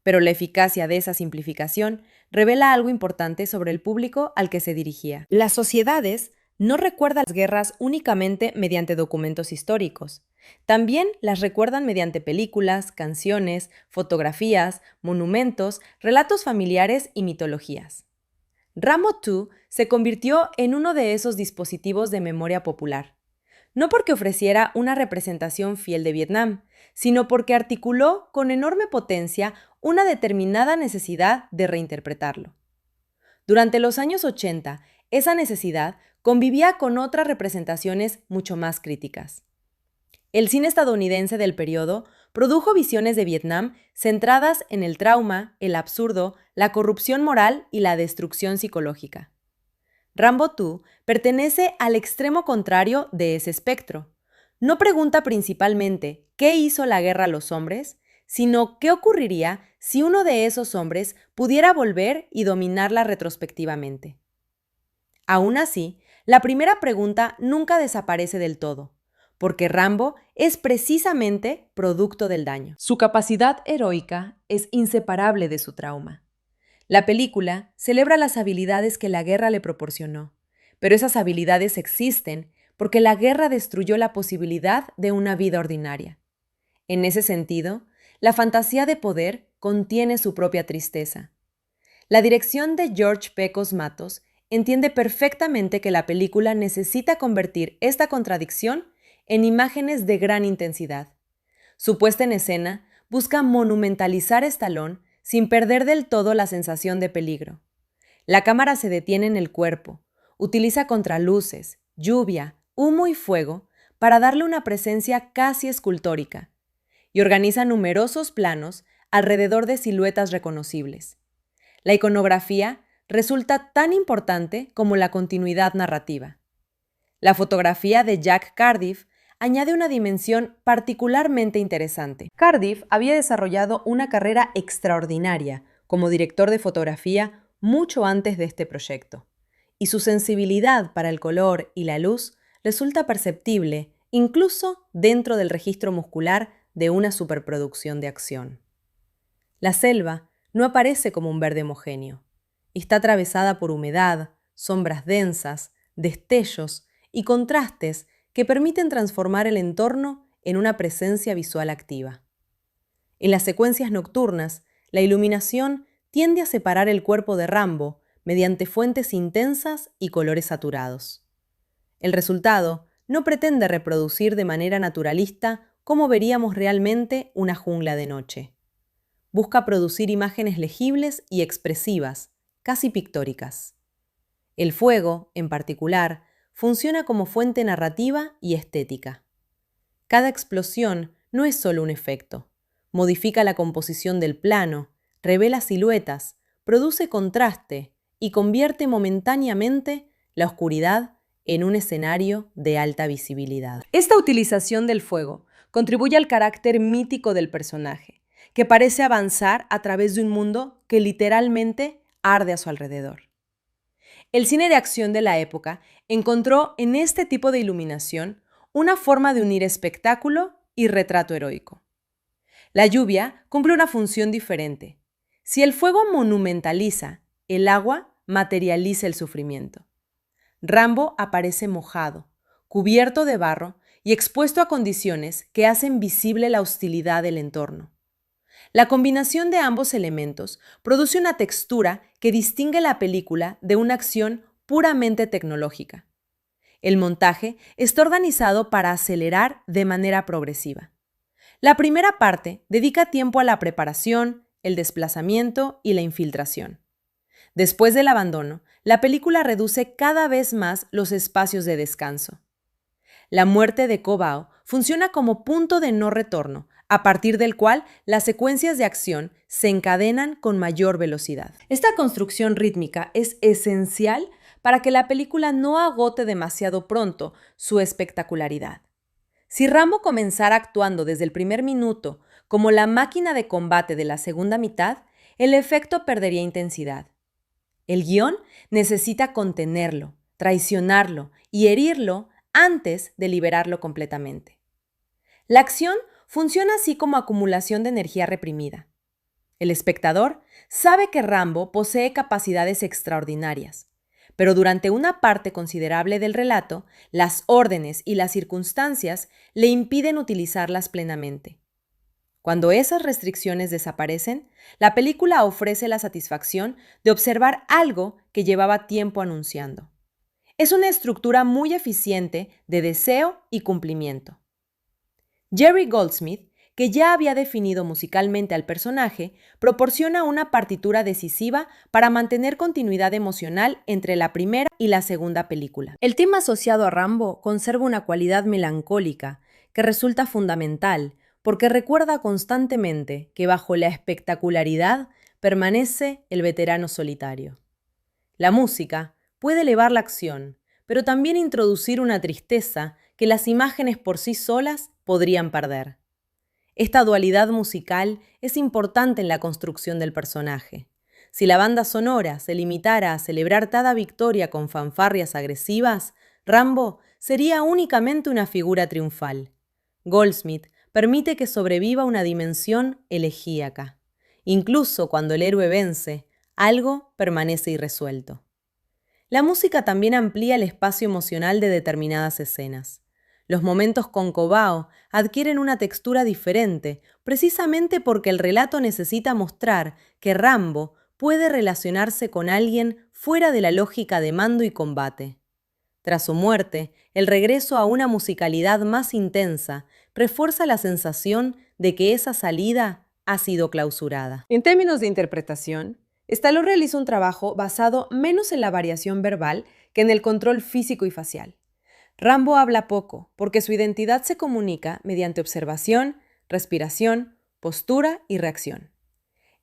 pero la eficacia de esa simplificación revela algo importante sobre el público al que se dirigía. Las sociedades no recuerdan las guerras únicamente mediante documentos históricos. También las recuerdan mediante películas, canciones, fotografías, monumentos, relatos familiares y mitologías. Rambo 2 se convirtió en uno de esos dispositivos de memoria popular, no porque ofreciera una representación fiel de Vietnam, sino porque articuló con enorme potencia una determinada necesidad de reinterpretarlo. Durante los años 80, esa necesidad convivía con otras representaciones mucho más críticas. El cine estadounidense del periodo produjo visiones de Vietnam centradas en el trauma, el absurdo, la corrupción moral y la destrucción psicológica. Rambo 2 pertenece al extremo contrario de ese espectro. No pregunta principalmente ¿qué hizo la guerra a los hombres?, sino ¿qué ocurriría si uno de esos hombres pudiera volver y dominarla retrospectivamente? Aún así, la primera pregunta nunca desaparece del todo, porque Rambo es precisamente producto del daño. Su capacidad heroica es inseparable de su trauma. La película celebra las habilidades que la guerra le proporcionó, pero esas habilidades existen porque la guerra destruyó la posibilidad de una vida ordinaria. En ese sentido, la fantasía de poder contiene su propia tristeza. La dirección de George Pecos Matos entiende perfectamente que la película necesita convertir esta contradicción en imágenes de gran intensidad. Su puesta en escena busca monumentalizar a Stallone sin perder del todo la sensación de peligro. La cámara se detiene en el cuerpo, utiliza contraluces, lluvia, humo y fuego para darle una presencia casi escultórica, y organiza numerosos planos alrededor de siluetas reconocibles. La iconografía resulta tan importante como la continuidad narrativa. La fotografía de Jack Cardiff añade una dimensión particularmente interesante. Cardiff había desarrollado una carrera extraordinaria como director de fotografía mucho antes de este proyecto, y su sensibilidad para el color y la luz resulta perceptible incluso dentro del registro muscular de una superproducción de acción. La selva no aparece como un verde homogéneo. Está atravesada por humedad, sombras densas, destellos y contrastes que permiten transformar el entorno en una presencia visual activa. En las secuencias nocturnas, la iluminación tiende a separar el cuerpo de Rambo mediante fuentes intensas y colores saturados. El resultado no pretende reproducir de manera naturalista cómo veríamos realmente una jungla de noche. Busca producir imágenes legibles y expresivas, casi pictóricas. El fuego, en particular, funciona como fuente narrativa y estética. Cada explosión no es solo un efecto. Modifica la composición del plano, revela siluetas, produce contraste y convierte momentáneamente la oscuridad en un escenario de alta visibilidad. Esta utilización del fuego contribuye al carácter mítico del personaje, que parece avanzar a través de un mundo que literalmente arde a su alrededor. El cine de acción de la época encontró en este tipo de iluminación una forma de unir espectáculo y retrato heroico. La lluvia cumple una función diferente. Si el fuego monumentaliza, el agua materializa el sufrimiento. Rambo aparece mojado, cubierto de barro y expuesto a condiciones que hacen visible la hostilidad del entorno. La combinación de ambos elementos produce una textura que distingue la película de una acción puramente tecnológica. El montaje está organizado para acelerar de manera progresiva. La primera parte dedica tiempo a la preparación, el desplazamiento y la infiltración. Después del abandono, la película reduce cada vez más los espacios de descanso. La muerte de Co Bao funciona como punto de no retorno, a partir del cual las secuencias de acción se encadenan con mayor velocidad. Esta construcción rítmica es esencial para que la película no agote demasiado pronto su espectacularidad. Si Rambo comenzara actuando desde el primer minuto como la máquina de combate de la segunda mitad, el efecto perdería intensidad. El guión necesita contenerlo, traicionarlo y herirlo antes de liberarlo completamente. La acción funciona así como acumulación de energía reprimida. El espectador sabe que Rambo posee capacidades extraordinarias, pero durante una parte considerable del relato, las órdenes y las circunstancias le impiden utilizarlas plenamente. Cuando esas restricciones desaparecen, la película ofrece la satisfacción de observar algo que llevaba tiempo anunciando. Es una estructura muy eficiente de deseo y cumplimiento. Jerry Goldsmith, que ya había definido musicalmente al personaje, proporciona una partitura decisiva para mantener continuidad emocional entre la primera y la segunda película. El tema asociado a Rambo conserva una cualidad melancólica que resulta fundamental porque recuerda constantemente que bajo la espectacularidad permanece el veterano solitario. La música puede elevar la acción, pero también introducir una tristeza que las imágenes por sí solas podrían perder. Esta dualidad musical es importante en la construcción del personaje. Si la banda sonora se limitara a celebrar cada victoria con fanfarrias agresivas, Rambo sería únicamente una figura triunfal. Goldsmith permite que sobreviva una dimensión elegíaca. Incluso cuando el héroe vence, algo permanece irresuelto. La música también amplía el espacio emocional de determinadas escenas. Los momentos con Cobao adquieren una textura diferente, precisamente porque el relato necesita mostrar que Rambo puede relacionarse con alguien fuera de la lógica de mando y combate. Tras su muerte, el regreso a una musicalidad más intensa refuerza la sensación de que esa salida ha sido clausurada. En términos de interpretación, Stallone realiza un trabajo basado menos en la variación verbal que en el control físico y facial. Rambo habla poco, porque su identidad se comunica mediante observación, respiración, postura y reacción.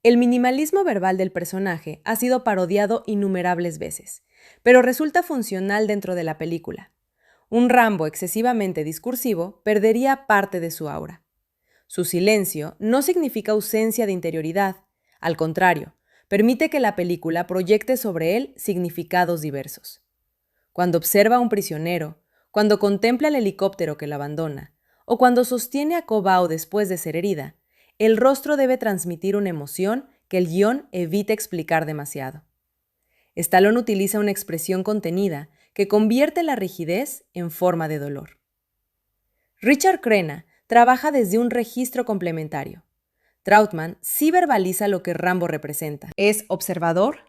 El minimalismo verbal del personaje ha sido parodiado innumerables veces, pero resulta funcional dentro de la película. Un Rambo excesivamente discursivo perdería parte de su aura. Su silencio no significa ausencia de interioridad, al contrario, permite que la película proyecte sobre él significados diversos. Cuando observa a un prisionero, cuando contempla el helicóptero que lo abandona, o cuando sostiene a Cobao después de ser herida, el rostro debe transmitir una emoción que el guión evita explicar demasiado. Stallone utiliza una expresión contenida que convierte la rigidez en forma de dolor. Richard Crenna trabaja desde un registro complementario. Trautmann sí verbaliza lo que Rambo representa. Es observador,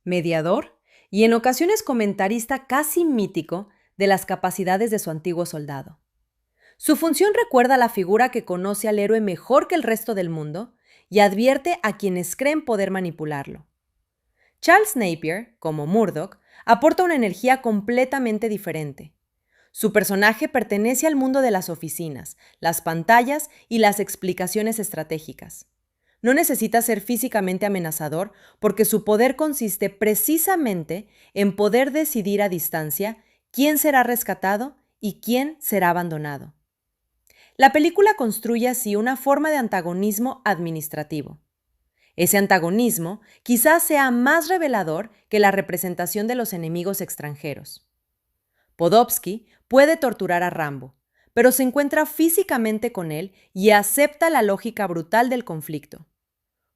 mediador y en ocasiones comentarista casi mítico de las capacidades de su antiguo soldado. Su función recuerda a la figura que conoce al héroe mejor que el resto del mundo y advierte a quienes creen poder manipularlo. Charles Napier, como Murdoch, aporta una energía completamente diferente. Su personaje pertenece al mundo de las oficinas, las pantallas y las explicaciones estratégicas. No necesita ser físicamente amenazador porque su poder consiste precisamente en poder decidir a distancia quién será rescatado y quién será abandonado. La película construye así una forma de antagonismo administrativo. Ese antagonismo quizás sea más revelador que la representación de los enemigos extranjeros. Podolsky puede torturar a Rambo, pero se encuentra físicamente con él y acepta la lógica brutal del conflicto.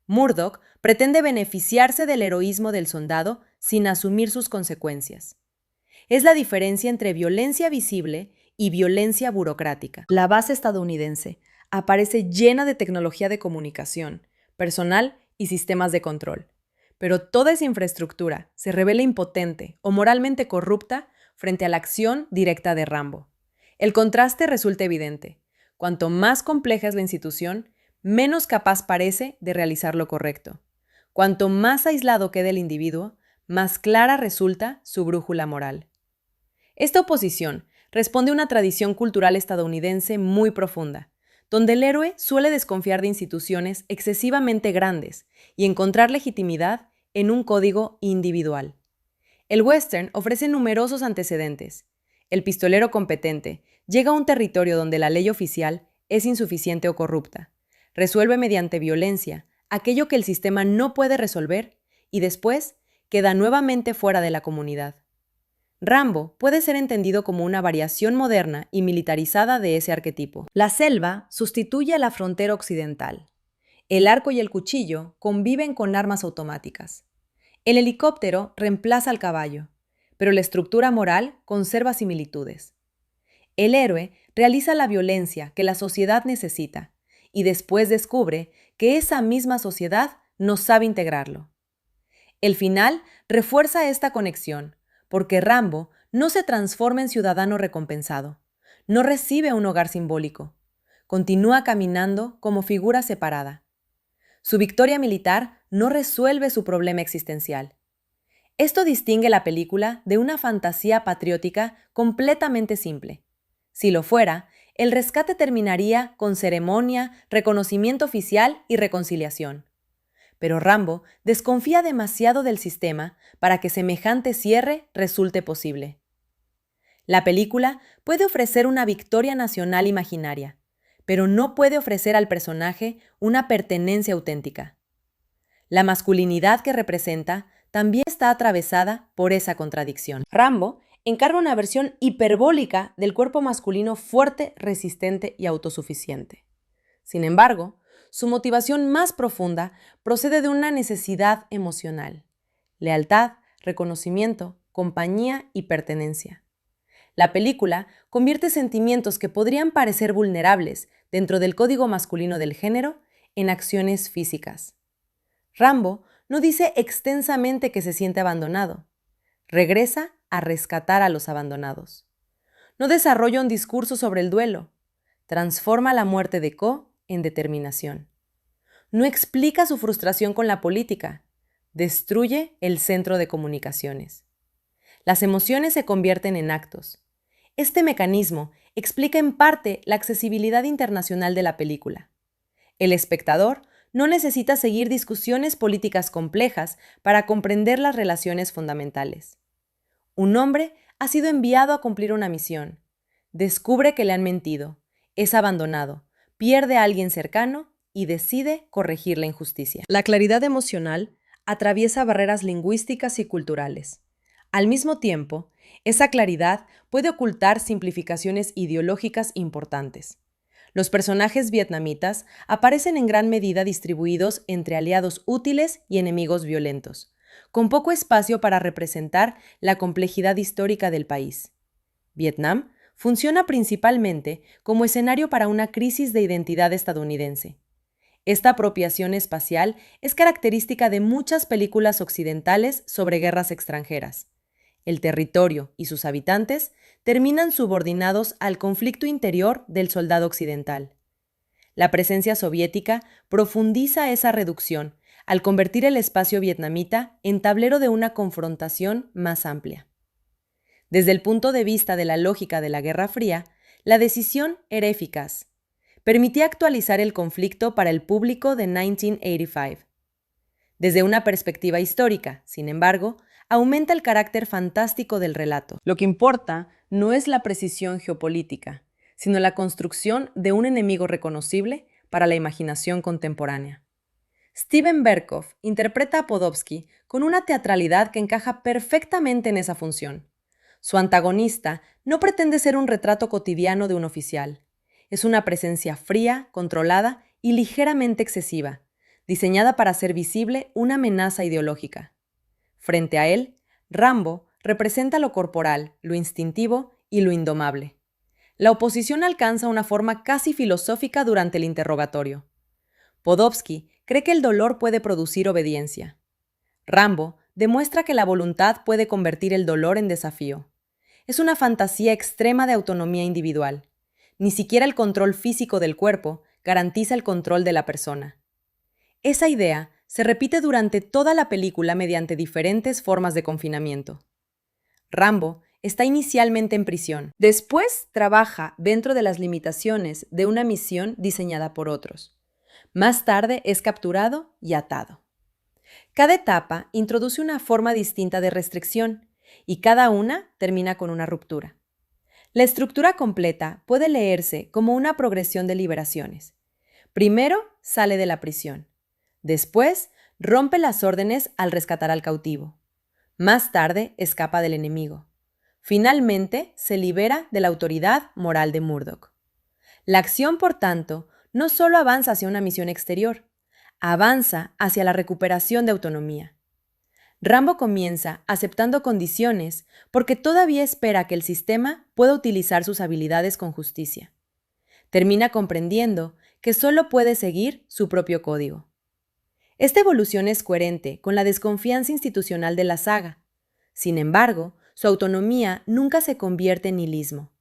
Murdoch pretende beneficiarse del heroísmo del soldado sin asumir sus consecuencias. Es la diferencia entre violencia visible y violencia burocrática. La base estadounidense aparece llena de tecnología de comunicación, personal y sistemas de control. Pero toda esa infraestructura se revela impotente o moralmente corrupta frente a la acción directa de Rambo. El contraste resulta evidente. Cuanto más compleja es la institución, menos capaz parece de realizar lo correcto. Cuanto más aislado queda el individuo, más clara resulta su brújula moral. Esta oposición responde a una tradición cultural estadounidense muy profunda, donde el héroe suele desconfiar de instituciones excesivamente grandes y encontrar legitimidad en un código individual. El western ofrece numerosos antecedentes. El pistolero competente llega a un territorio donde la ley oficial es insuficiente o corrupta. Resuelve mediante violencia aquello que el sistema no puede resolver y después queda nuevamente fuera de la comunidad. Rambo puede ser entendido como una variación moderna y militarizada de ese arquetipo. La selva sustituye a la frontera occidental. El arco y el cuchillo conviven con armas automáticas. El helicóptero reemplaza al caballo, pero la estructura moral conserva similitudes. El héroe realiza la violencia que la sociedad necesita y después descubre que esa misma sociedad no sabe integrarlo. El final refuerza esta conexión, porque Rambo no se transforma en ciudadano recompensado, no recibe un hogar simbólico, continúa caminando como figura separada. Su victoria militar no resuelve su problema existencial. Esto distingue la película de una fantasía patriótica completamente simple. Si lo fuera, el rescate terminaría con ceremonia, reconocimiento oficial y reconciliación. Pero Rambo desconfía demasiado del sistema para que semejante cierre resulte posible. La película puede ofrecer una victoria nacional imaginaria, pero no puede ofrecer al personaje una pertenencia auténtica. La masculinidad que representa también está atravesada por esa contradicción. Rambo encarna una versión hiperbólica del cuerpo masculino fuerte, resistente y autosuficiente. Sin embargo, su motivación más profunda procede de una necesidad emocional: lealtad, reconocimiento, compañía y pertenencia. La película convierte sentimientos que podrían parecer vulnerables dentro del código masculino del género en acciones físicas. Rambo no dice extensamente que se siente abandonado. Regresa a rescatar a los abandonados. No desarrolla un discurso sobre el duelo. Transforma la muerte de Co en determinación. No explica su frustración con la política. Destruye el centro de comunicaciones. Las emociones se convierten en actos. Este mecanismo explica en parte la accesibilidad internacional de la película. El espectador no necesita seguir discusiones políticas complejas para comprender las relaciones fundamentales. Un hombre ha sido enviado a cumplir una misión. Descubre que le han mentido, es abandonado, pierde a alguien cercano y decide corregir la injusticia. La claridad emocional atraviesa barreras lingüísticas y culturales. Al mismo tiempo, esa claridad puede ocultar simplificaciones ideológicas importantes. Los personajes vietnamitas aparecen en gran medida distribuidos entre aliados útiles y enemigos violentos, con poco espacio para representar la complejidad histórica del país. Vietnam funciona principalmente como escenario para una crisis de identidad estadounidense. Esta apropiación espacial es característica de muchas películas occidentales sobre guerras extranjeras. El territorio y sus habitantes terminan subordinados al conflicto interior del soldado occidental. La presencia soviética profundiza esa reducción al convertir el espacio vietnamita en tablero de una confrontación más amplia. Desde el punto de vista de la lógica de la Guerra Fría, la decisión era eficaz. Permitía actualizar el conflicto para el público de 1985. Desde una perspectiva histórica, sin embargo, aumenta el carácter fantástico del relato. Lo que importa no es la precisión geopolítica, sino la construcción de un enemigo reconocible para la imaginación contemporánea. Steven Berkoff interpreta a Podolsky con una teatralidad que encaja perfectamente en esa función. Su antagonista no pretende ser un retrato cotidiano de un oficial. Es una presencia fría, controlada y ligeramente excesiva, diseñada para hacer visible una amenaza ideológica. Frente a él, Rambo representa lo corporal, lo instintivo y lo indomable. La oposición alcanza una forma casi filosófica durante el interrogatorio. Podolsky cree que el dolor puede producir obediencia. Rambo demuestra que la voluntad puede convertir el dolor en desafío. Es una fantasía extrema de autonomía individual. Ni siquiera el control físico del cuerpo garantiza el control de la persona. Esa idea se repite durante toda la película mediante diferentes formas de confinamiento. Rambo está inicialmente en prisión. Después trabaja dentro de las limitaciones de una misión diseñada por otros. Más tarde es capturado y atado. Cada etapa introduce una forma distinta de restricción y cada una termina con una ruptura. La estructura completa puede leerse como una progresión de liberaciones. Primero sale de la prisión. Después rompe las órdenes al rescatar al cautivo. Más tarde escapa del enemigo. Finalmente se libera de la autoridad moral de Murdoch. La acción, por tanto, no solo avanza hacia una misión exterior, avanza hacia la recuperación de autonomía. Rambo comienza aceptando condiciones porque todavía espera que el sistema pueda utilizar sus habilidades con justicia. Termina comprendiendo que solo puede seguir su propio código. Esta evolución es coherente con la desconfianza institucional de la saga. Sin embargo, su autonomía nunca se convierte en nihilismo.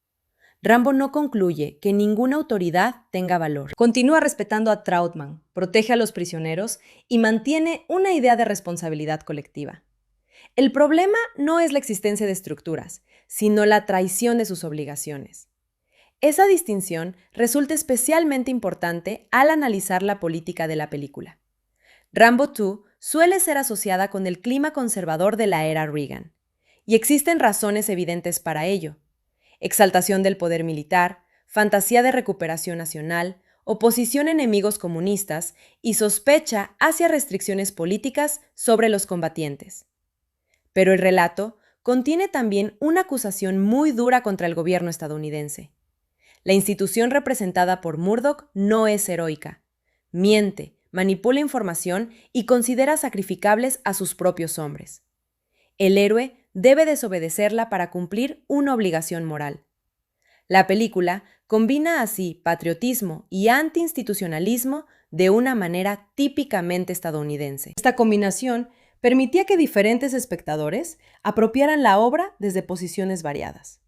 Rambo no concluye que ninguna autoridad tenga valor. Continúa respetando a Trautmann, protege a los prisioneros y mantiene una idea de responsabilidad colectiva. El problema no es la existencia de estructuras, sino la traición de sus obligaciones. Esa distinción resulta especialmente importante al analizar la política de la película. Rambo 2 suele ser asociada con el clima conservador de la era Reagan, y existen razones evidentes para ello. Exaltación del poder militar, fantasía de recuperación nacional, oposición a enemigos comunistas y sospecha hacia restricciones políticas sobre los combatientes. Pero el relato contiene también una acusación muy dura contra el gobierno estadounidense. La institución representada por Murdoch no es heroica. Miente, manipula información y considera sacrificables a sus propios hombres. El héroe debe desobedecerla para cumplir una obligación moral. La película combina así patriotismo y antiinstitucionalismo de una manera típicamente estadounidense. Esta combinación permitía que diferentes espectadores apropiaran la obra desde posiciones variadas.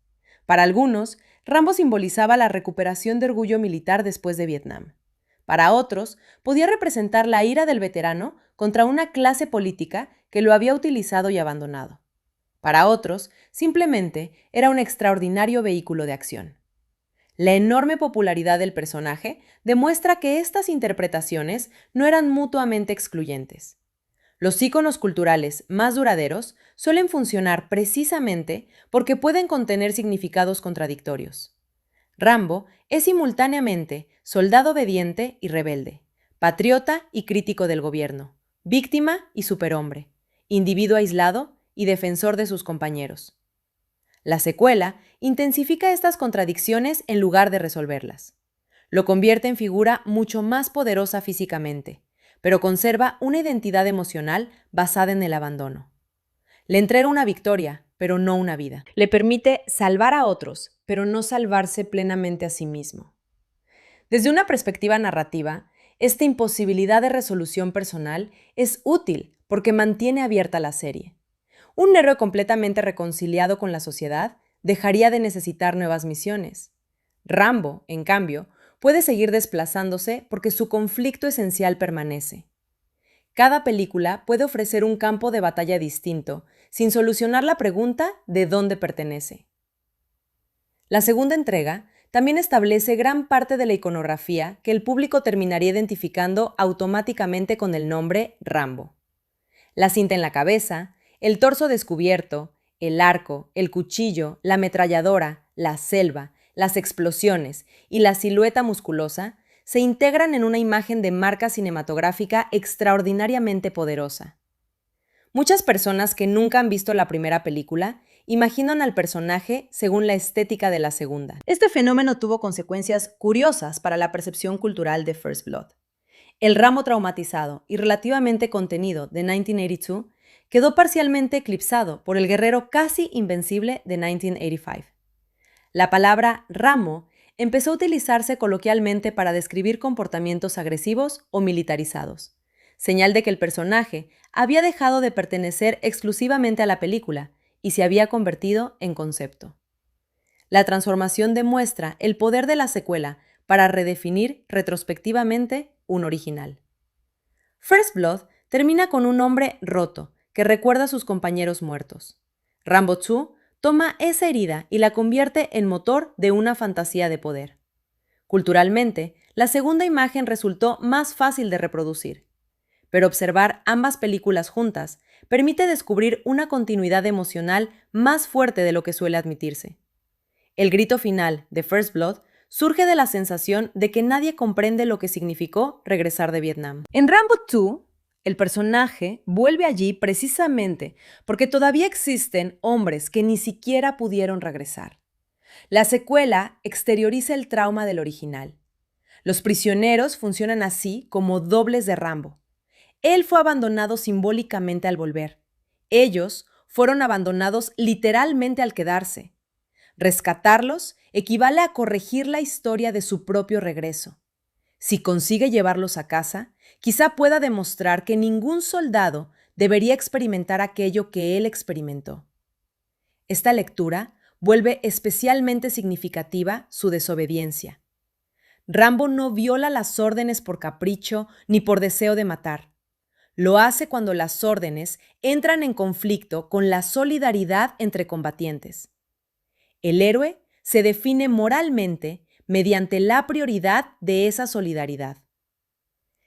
Para algunos, Rambo simbolizaba la recuperación de orgullo militar después de Vietnam. Para otros, podía representar la ira del veterano contra una clase política que lo había utilizado y abandonado. Para otros, simplemente era un extraordinario vehículo de acción. La enorme popularidad del personaje demuestra que estas interpretaciones no eran mutuamente excluyentes. Los íconos culturales más duraderos suelen funcionar precisamente porque pueden contener significados contradictorios. Rambo es simultáneamente soldado obediente y rebelde, patriota y crítico del gobierno, víctima y superhombre, individuo aislado y defensor de sus compañeros. La secuela intensifica estas contradicciones en lugar de resolverlas. Lo convierte en figura mucho más poderosa físicamente, pero conserva una identidad emocional basada en el abandono. Le entrega una victoria, pero no una vida. Le permite salvar a otros, pero no salvarse plenamente a sí mismo. Desde una perspectiva narrativa, esta imposibilidad de resolución personal es útil porque mantiene abierta la serie. Un héroe completamente reconciliado con la sociedad dejaría de necesitar nuevas misiones. Rambo, en cambio, puede seguir desplazándose porque su conflicto esencial permanece. Cada película puede ofrecer un campo de batalla distinto, sin solucionar la pregunta de dónde pertenece. La segunda entrega también establece gran parte de la iconografía que el público terminaría identificando automáticamente con el nombre Rambo. La cinta en la cabeza, el torso descubierto, el arco, el cuchillo, la ametralladora, la selva, las explosiones y la silueta musculosa se integran en una imagen de marca cinematográfica extraordinariamente poderosa. Muchas personas que nunca han visto la primera película imaginan al personaje según la estética de la segunda. Este fenómeno tuvo consecuencias curiosas para la percepción cultural de First Blood. El Rambo traumatizado y relativamente contenido de 1982 quedó parcialmente eclipsado por el guerrero casi invencible de 1985. La palabra Rambo empezó a utilizarse coloquialmente para describir comportamientos agresivos o militarizados, señal de que el personaje había dejado de pertenecer exclusivamente a la película y se había convertido en concepto. La transformación demuestra el poder de la secuela para redefinir retrospectivamente un original. First Blood termina con un hombre roto que recuerda a sus compañeros muertos. Rambo 2 toma esa herida y la convierte en motor de una fantasía de poder. Culturalmente, la segunda imagen resultó más fácil de reproducir, pero observar ambas películas juntas permite descubrir una continuidad emocional más fuerte de lo que suele admitirse. El grito final de First Blood surge de la sensación de que nadie comprende lo que significó regresar de Vietnam. En Rambo 2, El personaje vuelve allí precisamente porque todavía existen hombres que ni siquiera pudieron regresar. La secuela exterioriza el trauma del original. Los prisioneros funcionan así como dobles de Rambo. Él fue abandonado simbólicamente al volver. Ellos fueron abandonados literalmente al quedarse. Rescatarlos equivale a corregir la historia de su propio regreso. Si consigue llevarlos a casa, quizá pueda demostrar que ningún soldado debería experimentar aquello que él experimentó. Esta lectura vuelve especialmente significativa su desobediencia. Rambo no viola las órdenes por capricho ni por deseo de matar. Lo hace cuando las órdenes entran en conflicto con la solidaridad entre combatientes. El héroe se define moralmente mediante la prioridad de esa solidaridad.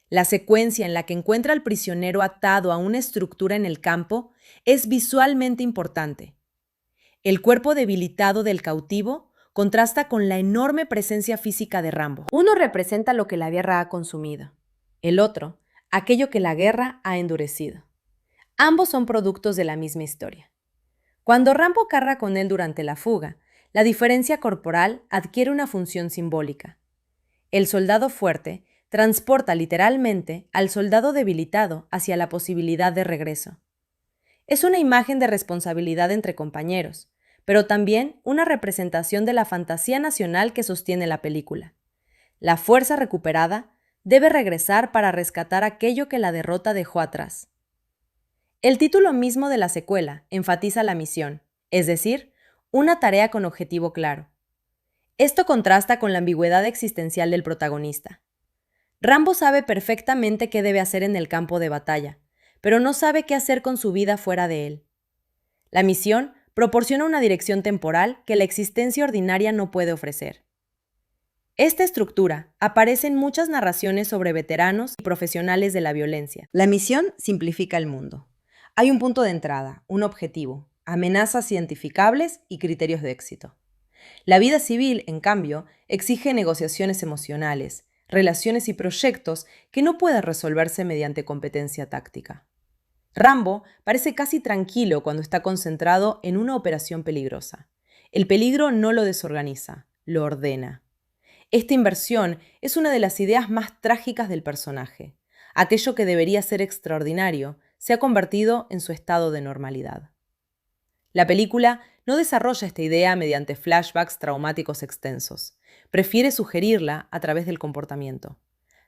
La secuencia en la que encuentra al prisionero atado a una estructura en el campo es visualmente importante. El cuerpo debilitado del cautivo contrasta con la enorme presencia física de Rambo. Uno representa lo que la guerra ha consumido, el otro, aquello que la guerra ha endurecido. Ambos son productos de la misma historia. Cuando Rambo carga con él durante la fuga, la diferencia corporal adquiere una función simbólica. El soldado fuerte transporta literalmente al soldado debilitado hacia la posibilidad de regreso. Es una imagen de responsabilidad entre compañeros, pero también una representación de la fantasía nacional que sostiene la película. La fuerza recuperada debe regresar para rescatar aquello que la derrota dejó atrás. El título mismo de la secuela enfatiza la misión, es decir, una tarea con objetivo claro. Esto contrasta con la ambigüedad existencial del protagonista. Rambo sabe perfectamente qué debe hacer en el campo de batalla, pero no sabe qué hacer con su vida fuera de él. La misión proporciona una dirección temporal que la existencia ordinaria no puede ofrecer. Esta estructura aparece en muchas narraciones sobre veteranos y profesionales de la violencia. La misión simplifica el mundo. Hay un punto de entrada, un objetivo, amenazas identificables y criterios de éxito. La vida civil, en cambio, exige negociaciones emocionales, relaciones y proyectos que no pueden resolverse mediante competencia táctica. Rambo parece casi tranquilo cuando está concentrado en una operación peligrosa. El peligro no lo desorganiza, lo ordena. Esta inversión es una de las ideas más trágicas del personaje. Aquello que debería ser extraordinario se ha convertido en su estado de normalidad. La película no desarrolla esta idea mediante flashbacks traumáticos extensos. Prefiere sugerirla a través del comportamiento.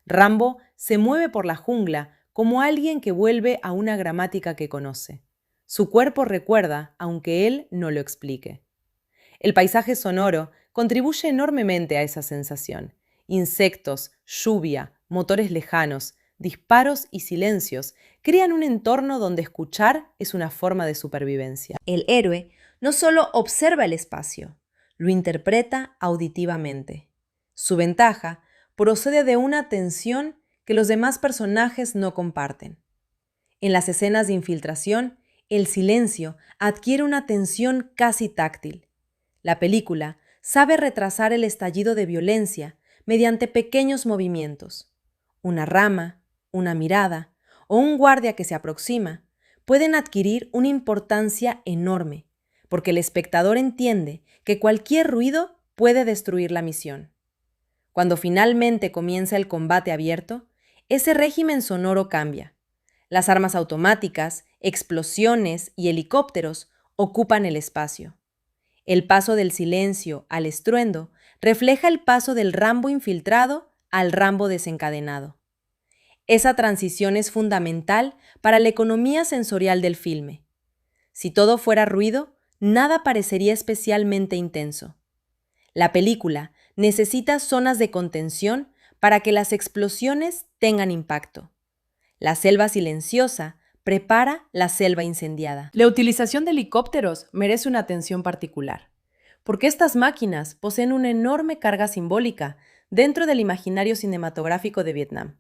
Rambo se mueve por la jungla como alguien que vuelve a una gramática que conoce. Su cuerpo recuerda, aunque él no lo explique. El paisaje sonoro contribuye enormemente a esa sensación. Insectos, lluvia, motores lejanos, disparos y silencios crean un entorno donde escuchar es una forma de supervivencia. El héroe no solo observa el espacio, lo interpreta auditivamente. Su ventaja procede de una atención que los demás personajes no comparten. En las escenas de infiltración, el silencio adquiere una tensión casi táctil. La película sabe retrasar el estallido de violencia mediante pequeños movimientos. Una rama, una mirada o un guardia que se aproxima pueden adquirir una importancia enorme, porque el espectador entiende que cualquier ruido puede destruir la misión. Cuando finalmente comienza el combate abierto, ese régimen sonoro cambia. Las armas automáticas, explosiones y helicópteros ocupan el espacio. El paso del silencio al estruendo refleja el paso del Rambo infiltrado al Rambo desencadenado. Esa transición es fundamental para la economía sensorial del filme. Si todo fuera ruido, nada parecería especialmente intenso. La película necesita zonas de contención para que las explosiones tengan impacto. La selva silenciosa prepara la selva incendiada. La utilización de helicópteros merece una atención particular, porque estas máquinas poseen una enorme carga simbólica dentro del imaginario cinematográfico de Vietnam.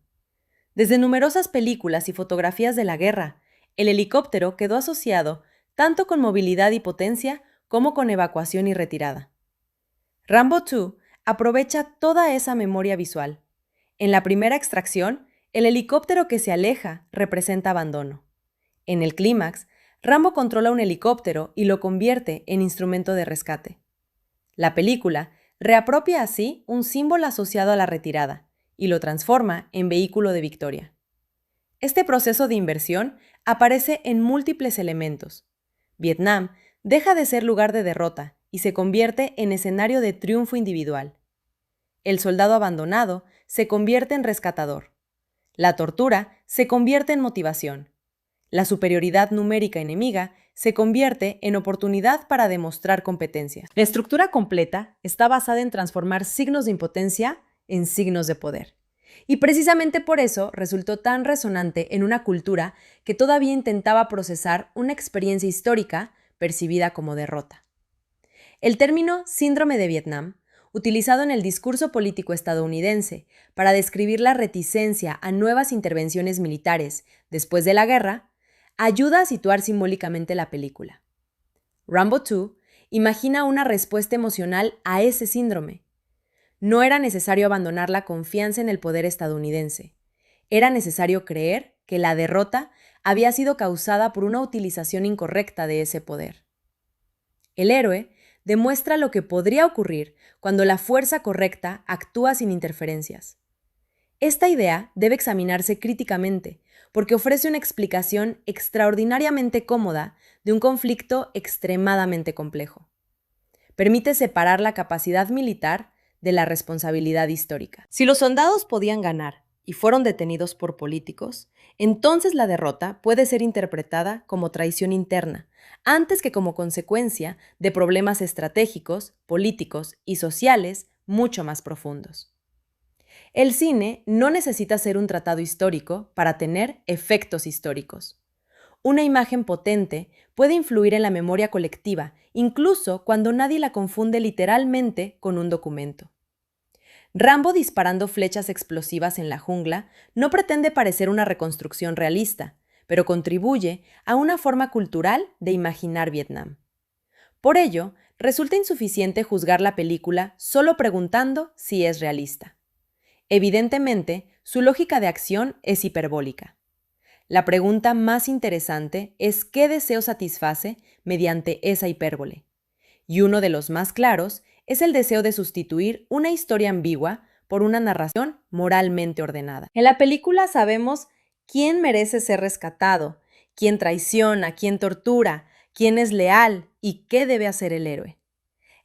Desde numerosas películas y fotografías de la guerra, el helicóptero quedó asociado tanto con movilidad y potencia como con evacuación y retirada. Rambo 2 aprovecha toda esa memoria visual. En la primera extracción, El helicóptero que se aleja representa abandono. En el clímax, Rambo controla un helicóptero y lo convierte en instrumento de rescate. La película reapropia así un símbolo asociado a la retirada y lo transforma en vehículo de victoria. Este proceso de inversión aparece en múltiples elementos. Vietnam deja de ser lugar de derrota y se convierte en escenario de triunfo individual. El soldado abandonado se convierte en rescatador. La tortura se convierte en motivación. La superioridad numérica enemiga se convierte en oportunidad para demostrar competencia. La estructura completa está basada en transformar signos de impotencia en signos de poder. Y precisamente por eso resultó tan resonante en una cultura que todavía intentaba procesar una experiencia histórica percibida como derrota. El término síndrome de Vietnam, utilizado en el discurso político estadounidense para describir la reticencia a nuevas intervenciones militares después de la guerra, ayuda a situar simbólicamente la película. Rambo 2 imagina una respuesta emocional a ese síndrome. No era necesario abandonar la confianza en el poder estadounidense. Era necesario creer que la derrota había sido causada por una utilización incorrecta de ese poder. El héroe demuestra lo que podría ocurrir cuando la fuerza correcta actúa sin interferencias. Esta idea debe examinarse críticamente porque ofrece una explicación extraordinariamente cómoda de un conflicto extremadamente complejo. Permite separar la capacidad militar de la responsabilidad histórica. Si los soldados podían ganar y fueron detenidos por políticos, entonces la derrota puede ser interpretada como traición interna, antes que como consecuencia de problemas estratégicos, políticos y sociales mucho más profundos. El cine no necesita ser un tratado histórico para tener efectos históricos. Una imagen potente puede influir en la memoria colectiva, incluso cuando nadie la confunde literalmente con un documento. Rambo disparando flechas explosivas en la jungla no pretende parecer una reconstrucción realista, pero contribuye a una forma cultural de imaginar Vietnam. Por ello, resulta insuficiente juzgar la película solo preguntando si es realista. Evidentemente, su lógica de acción es hiperbólica. La pregunta más interesante es qué deseo satisface mediante esa hipérbole. Y uno de los más claros es el deseo de sustituir una historia ambigua por una narración moralmente ordenada. En la película sabemos quién merece ser rescatado, quién traiciona, quién tortura, quién es leal y qué debe hacer el héroe.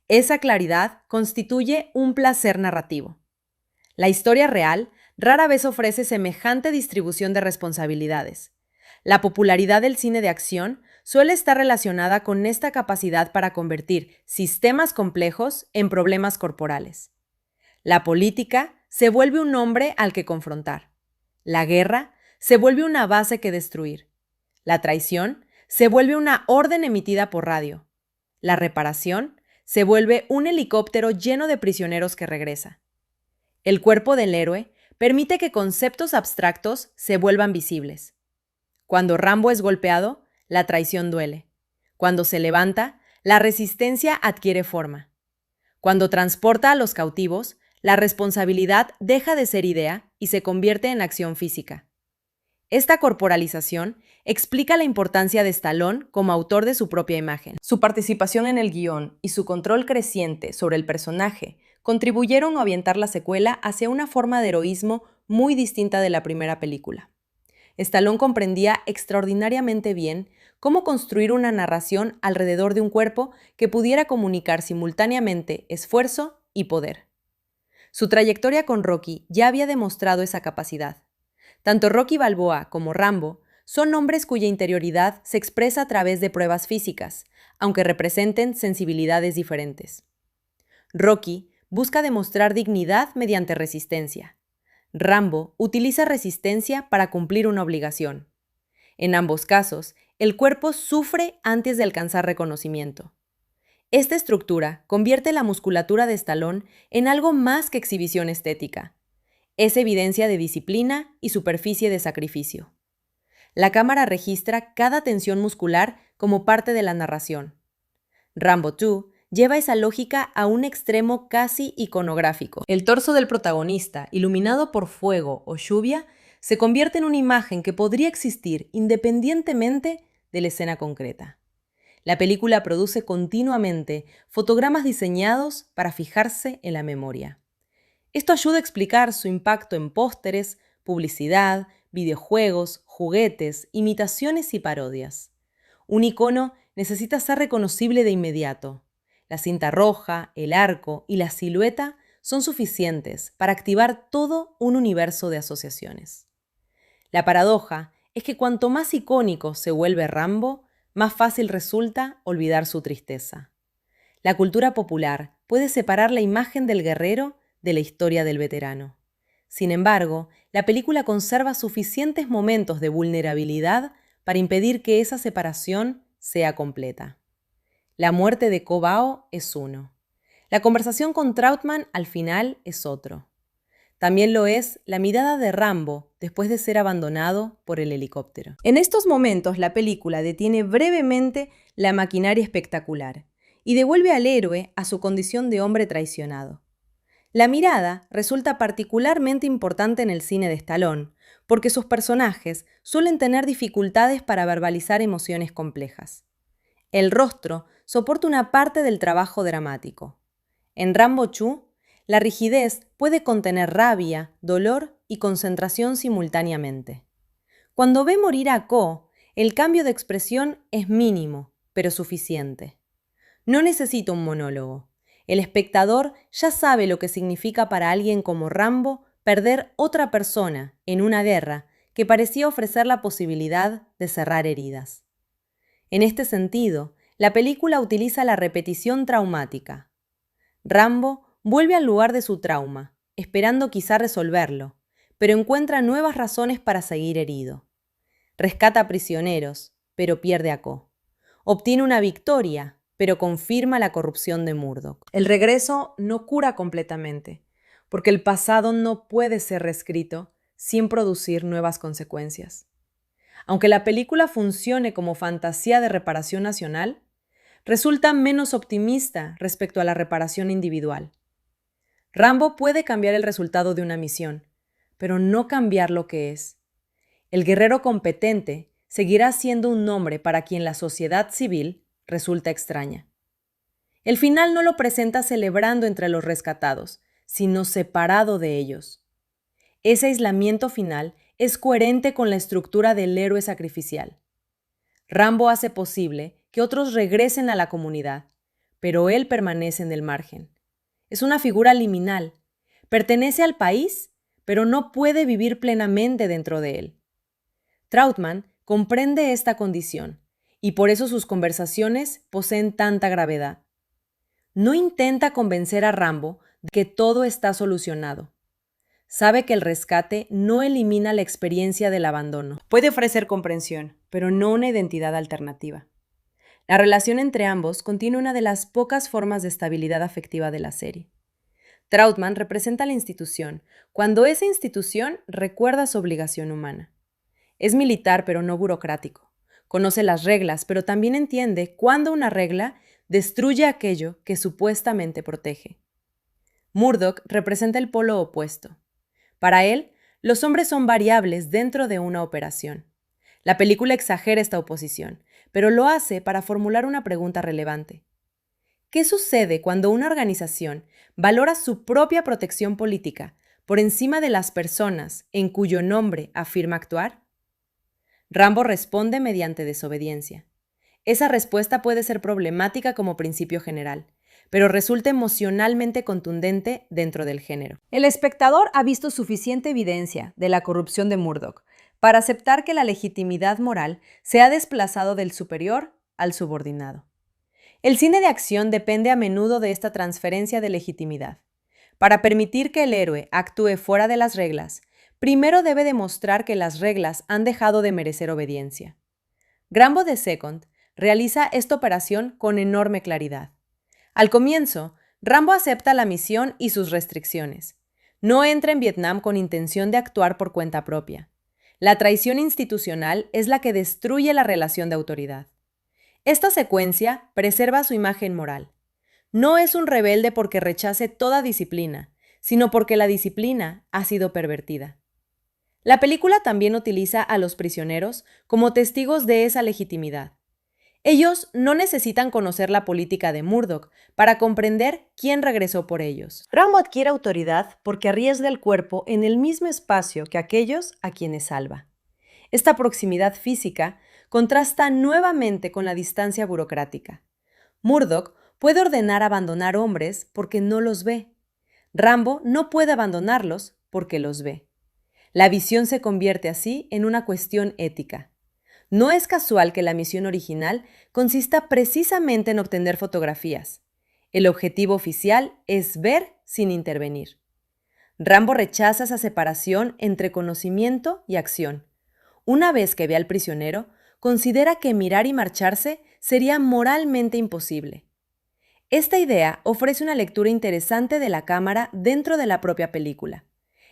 Esa claridad constituye un placer narrativo. La historia real rara vez ofrece semejante distribución de responsabilidades. La popularidad del cine de acción suele estar relacionada con esta capacidad para convertir sistemas complejos en problemas corporales. La política se vuelve un hombre al que confrontar. La guerra se vuelve una base que destruir. La traición se vuelve una orden emitida por radio. La reparación se vuelve un helicóptero lleno de prisioneros que regresa. El cuerpo del héroe permite que conceptos abstractos se vuelvan visibles. Cuando Rambo es golpeado, la traición duele. Cuando se levanta, la resistencia adquiere forma. Cuando transporta a los cautivos, la responsabilidad deja de ser idea y se convierte en acción física. Esta corporalización explica la importancia de Stallone como autor de su propia imagen. Su participación en el guión y su control creciente sobre el personaje contribuyeron a orientar la secuela hacia una forma de heroísmo muy distinta de la primera película. Stallone comprendía extraordinariamente bien cómo construir una narración alrededor de un cuerpo que pudiera comunicar simultáneamente esfuerzo y poder. Su trayectoria con Rocky ya había demostrado esa capacidad. Tanto Rocky Balboa como Rambo son hombres cuya interioridad se expresa a través de pruebas físicas, aunque representen sensibilidades diferentes. Rocky busca demostrar dignidad mediante resistencia. Rambo utiliza resistencia para cumplir una obligación. En ambos casos, el cuerpo sufre antes de alcanzar reconocimiento. Esta estructura convierte la musculatura de Stallone en algo más que exhibición estética. Es evidencia de disciplina y superficie de sacrificio. La cámara registra cada tensión muscular como parte de la narración. Rambo 2 lleva esa lógica a un extremo casi iconográfico. El torso del protagonista, iluminado por fuego o lluvia, se convierte en una imagen que podría existir independientemente de la escena concreta. La película produce continuamente fotogramas diseñados para fijarse en la memoria. Esto ayuda a explicar su impacto en pósteres, publicidad, videojuegos, juguetes, imitaciones y parodias. Un icono necesita ser reconocible de inmediato. La cinta roja, el arco y la silueta son suficientes para activar todo un universo de asociaciones. La paradoja es que cuanto más icónico se vuelve Rambo, más fácil resulta olvidar su tristeza. La cultura popular puede separar la imagen del guerrero de la historia del veterano. Sin embargo, la película conserva suficientes momentos de vulnerabilidad para impedir que esa separación sea completa. La muerte de Ko Bao es uno. La conversación con Trautman al final es otro. También lo es la mirada de Rambo después de ser abandonado por el helicóptero. En estos momentos, la película detiene brevemente la maquinaria espectacular y devuelve al héroe a su condición de hombre traicionado. La mirada resulta particularmente importante en el cine de Stallone, porque sus personajes suelen tener dificultades para verbalizar emociones complejas. El rostro soporta una parte del trabajo dramático. En Rambo 2, la rigidez puede contener rabia, dolor y concentración simultáneamente. Cuando ve morir a Ko, el cambio de expresión es mínimo, pero suficiente. No necesita un monólogo. El espectador ya sabe lo que significa para alguien como Rambo perder otra persona en una guerra que parecía ofrecer la posibilidad de cerrar heridas. En este sentido, la película utiliza la repetición traumática. Rambo vuelve al lugar de su trauma, esperando quizá resolverlo, pero encuentra nuevas razones para seguir herido. Rescata prisioneros, pero pierde a Ko. Obtiene una victoria, pero confirma la corrupción de Murdoch. El regreso no cura completamente, porque el pasado no puede ser reescrito sin producir nuevas consecuencias. Aunque la película funcione como fantasía de reparación nacional, resulta menos optimista respecto a la reparación individual. Rambo puede cambiar el resultado de una misión, pero no cambiar lo que es. El guerrero competente seguirá siendo un nombre para quien la sociedad civil resulta extraña. El final no lo presenta celebrando entre los rescatados, sino separado de ellos. Ese aislamiento final es coherente con la estructura del héroe sacrificial. Rambo hace posible que otros regresen a la comunidad, pero él permanece en el margen. Es una figura liminal. Pertenece al país, pero no puede vivir plenamente dentro de él. Trautman comprende esta condición, y por eso sus conversaciones poseen tanta gravedad. No intenta convencer a Rambo de que todo está solucionado. Sabe que el rescate no elimina la experiencia del abandono. Puede ofrecer comprensión, pero no una identidad alternativa. La relación entre ambos contiene una de las pocas formas de estabilidad afectiva de la serie. Trautman representa la institución, cuando esa institución recuerda su obligación humana. Es militar, pero no burocrático. Conoce las reglas, pero también entiende cuándo una regla destruye aquello que supuestamente protege. Murdoch representa el polo opuesto. Para él, los hombres son variables dentro de una operación. La película exagera esta oposición, pero lo hace para formular una pregunta relevante. ¿Qué sucede cuando una organización valora su propia protección política por encima de las personas en cuyo nombre afirma actuar? Rambo responde mediante desobediencia. Esa respuesta puede ser problemática como principio general, pero resulta emocionalmente contundente dentro del género. El espectador ha visto suficiente evidencia de la corrupción de Murdoch para aceptar que la legitimidad moral se ha desplazado del superior al subordinado. El cine de acción depende a menudo de esta transferencia de legitimidad. Para permitir que el héroe actúe fuera de las reglas, primero debe demostrar que las reglas han dejado de merecer obediencia. Rambo II realiza esta operación con enorme claridad. Al comienzo, Rambo acepta la misión y sus restricciones. No entra en Vietnam con intención de actuar por cuenta propia. La traición institucional es la que destruye la relación de autoridad. Esta secuencia preserva su imagen moral. No es un rebelde porque rechace toda disciplina, sino porque la disciplina ha sido pervertida. La película también utiliza a los prisioneros como testigos de esa legitimidad. Ellos no necesitan conocer la política de Murdoch para comprender quién regresó por ellos. Rambo adquiere autoridad porque arriesga el cuerpo en el mismo espacio que aquellos a quienes salva. Esta proximidad física contrasta nuevamente con la distancia burocrática. Murdoch puede ordenar abandonar hombres porque no los ve. Rambo no puede abandonarlos porque los ve. La visión se convierte así en una cuestión ética. No es casual que la misión original consista precisamente en obtener fotografías. El objetivo oficial es ver sin intervenir. Rambo rechaza esa separación entre conocimiento y acción. Una vez que ve al prisionero, considera que mirar y marcharse sería moralmente imposible. Esta idea ofrece una lectura interesante de la cámara dentro de la propia película.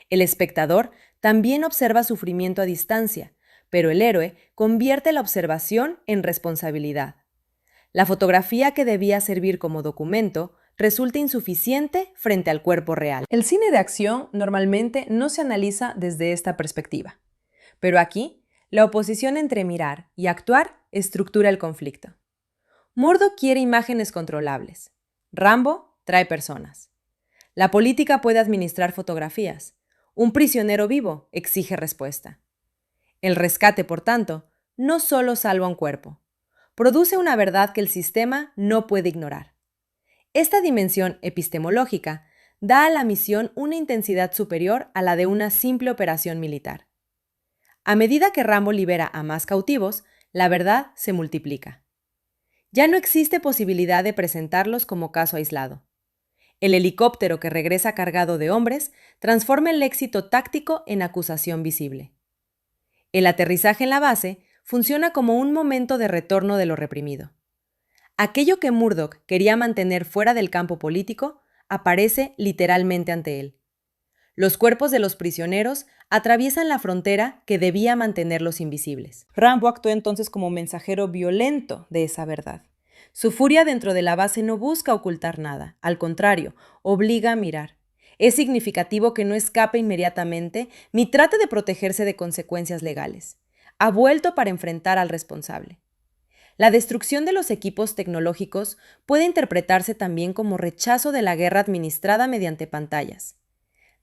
El espectador también observa sufrimiento a distancia, pero el héroe convierte la observación en responsabilidad. La fotografía que debía servir como documento resulta insuficiente frente al cuerpo real. El cine de acción normalmente no se analiza desde esta perspectiva, pero aquí la oposición entre mirar y actuar estructura el conflicto. Murdoch quiere imágenes controlables. Rambo trae personas. La política puede administrar fotografías. Un prisionero vivo exige respuesta. El rescate, por tanto, no solo salva un cuerpo, produce una verdad que el sistema no puede ignorar. Esta dimensión epistemológica da a la misión una intensidad superior a la de una simple operación militar. A medida que Rambo libera a más cautivos, la verdad se multiplica. Ya no existe posibilidad de presentarlos como caso aislado. El helicóptero que regresa cargado de hombres transforma el éxito táctico en acusación visible. El aterrizaje en la base funciona como un momento de retorno de lo reprimido. Aquello que Murdoch quería mantener fuera del campo político aparece literalmente ante él. Los cuerpos de los prisioneros atraviesan la frontera que debía mantenerlos invisibles. Rambo actuó entonces como mensajero violento de esa verdad. Su furia dentro de la base no busca ocultar nada, al contrario, obliga a mirar. Es significativo que no escape inmediatamente ni trate de protegerse de consecuencias legales. Ha vuelto para enfrentar al responsable. La destrucción de los equipos tecnológicos puede interpretarse también como rechazo de la guerra administrada mediante pantallas.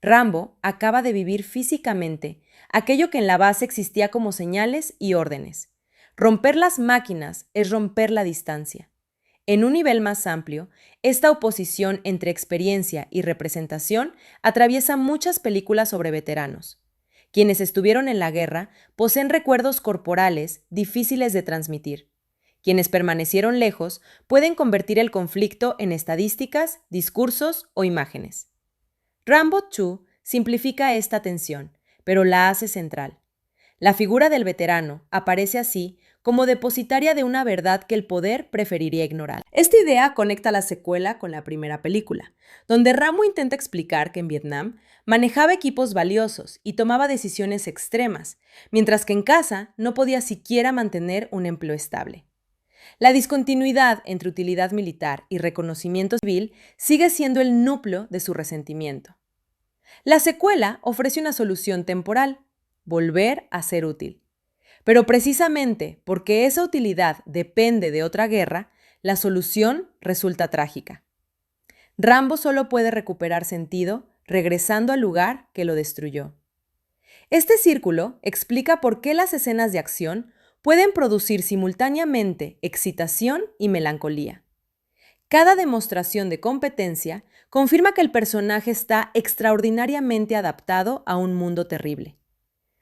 Rambo acaba de vivir físicamente aquello que en la base existía como señales y órdenes. Romper las máquinas es romper la distancia. En un nivel más amplio, esta oposición entre experiencia y representación atraviesa muchas películas sobre veteranos. Quienes estuvieron en la guerra poseen recuerdos corporales difíciles de transmitir. Quienes permanecieron lejos pueden convertir el conflicto en estadísticas, discursos o imágenes. Rambo 2 simplifica esta tensión, pero la hace central. La figura del veterano aparece así como depositaria de una verdad que el poder preferiría ignorar. Esta idea conecta la secuela con la primera película, donde Rambo intenta explicar que en Vietnam manejaba equipos valiosos y tomaba decisiones extremas, mientras que en casa no podía siquiera mantener un empleo estable. La discontinuidad entre utilidad militar y reconocimiento civil sigue siendo el núcleo de su resentimiento. La secuela ofrece una solución temporal: volver a ser útil. Pero precisamente porque esa utilidad depende de otra guerra, la solución resulta trágica. Rambo solo puede recuperar sentido regresando al lugar que lo destruyó. Este círculo explica por qué las escenas de acción pueden producir simultáneamente excitación y melancolía. Cada demostración de competencia confirma que el personaje está extraordinariamente adaptado a un mundo terrible.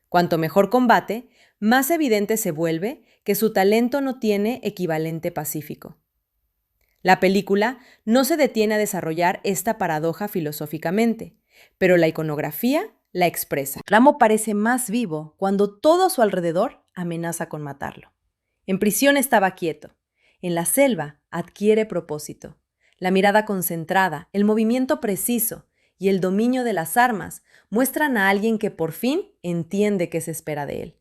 Cuanto mejor combate, más evidente se vuelve que su talento no tiene equivalente pacífico. La película no se detiene a desarrollar esta paradoja filosóficamente, pero la iconografía la expresa. Rambo parece más vivo cuando todo a su alrededor amenaza con matarlo. En prisión estaba quieto. En la selva adquiere propósito. La mirada concentrada, el movimiento preciso y el dominio de las armas muestran a alguien que por fin entiende qué se espera de él.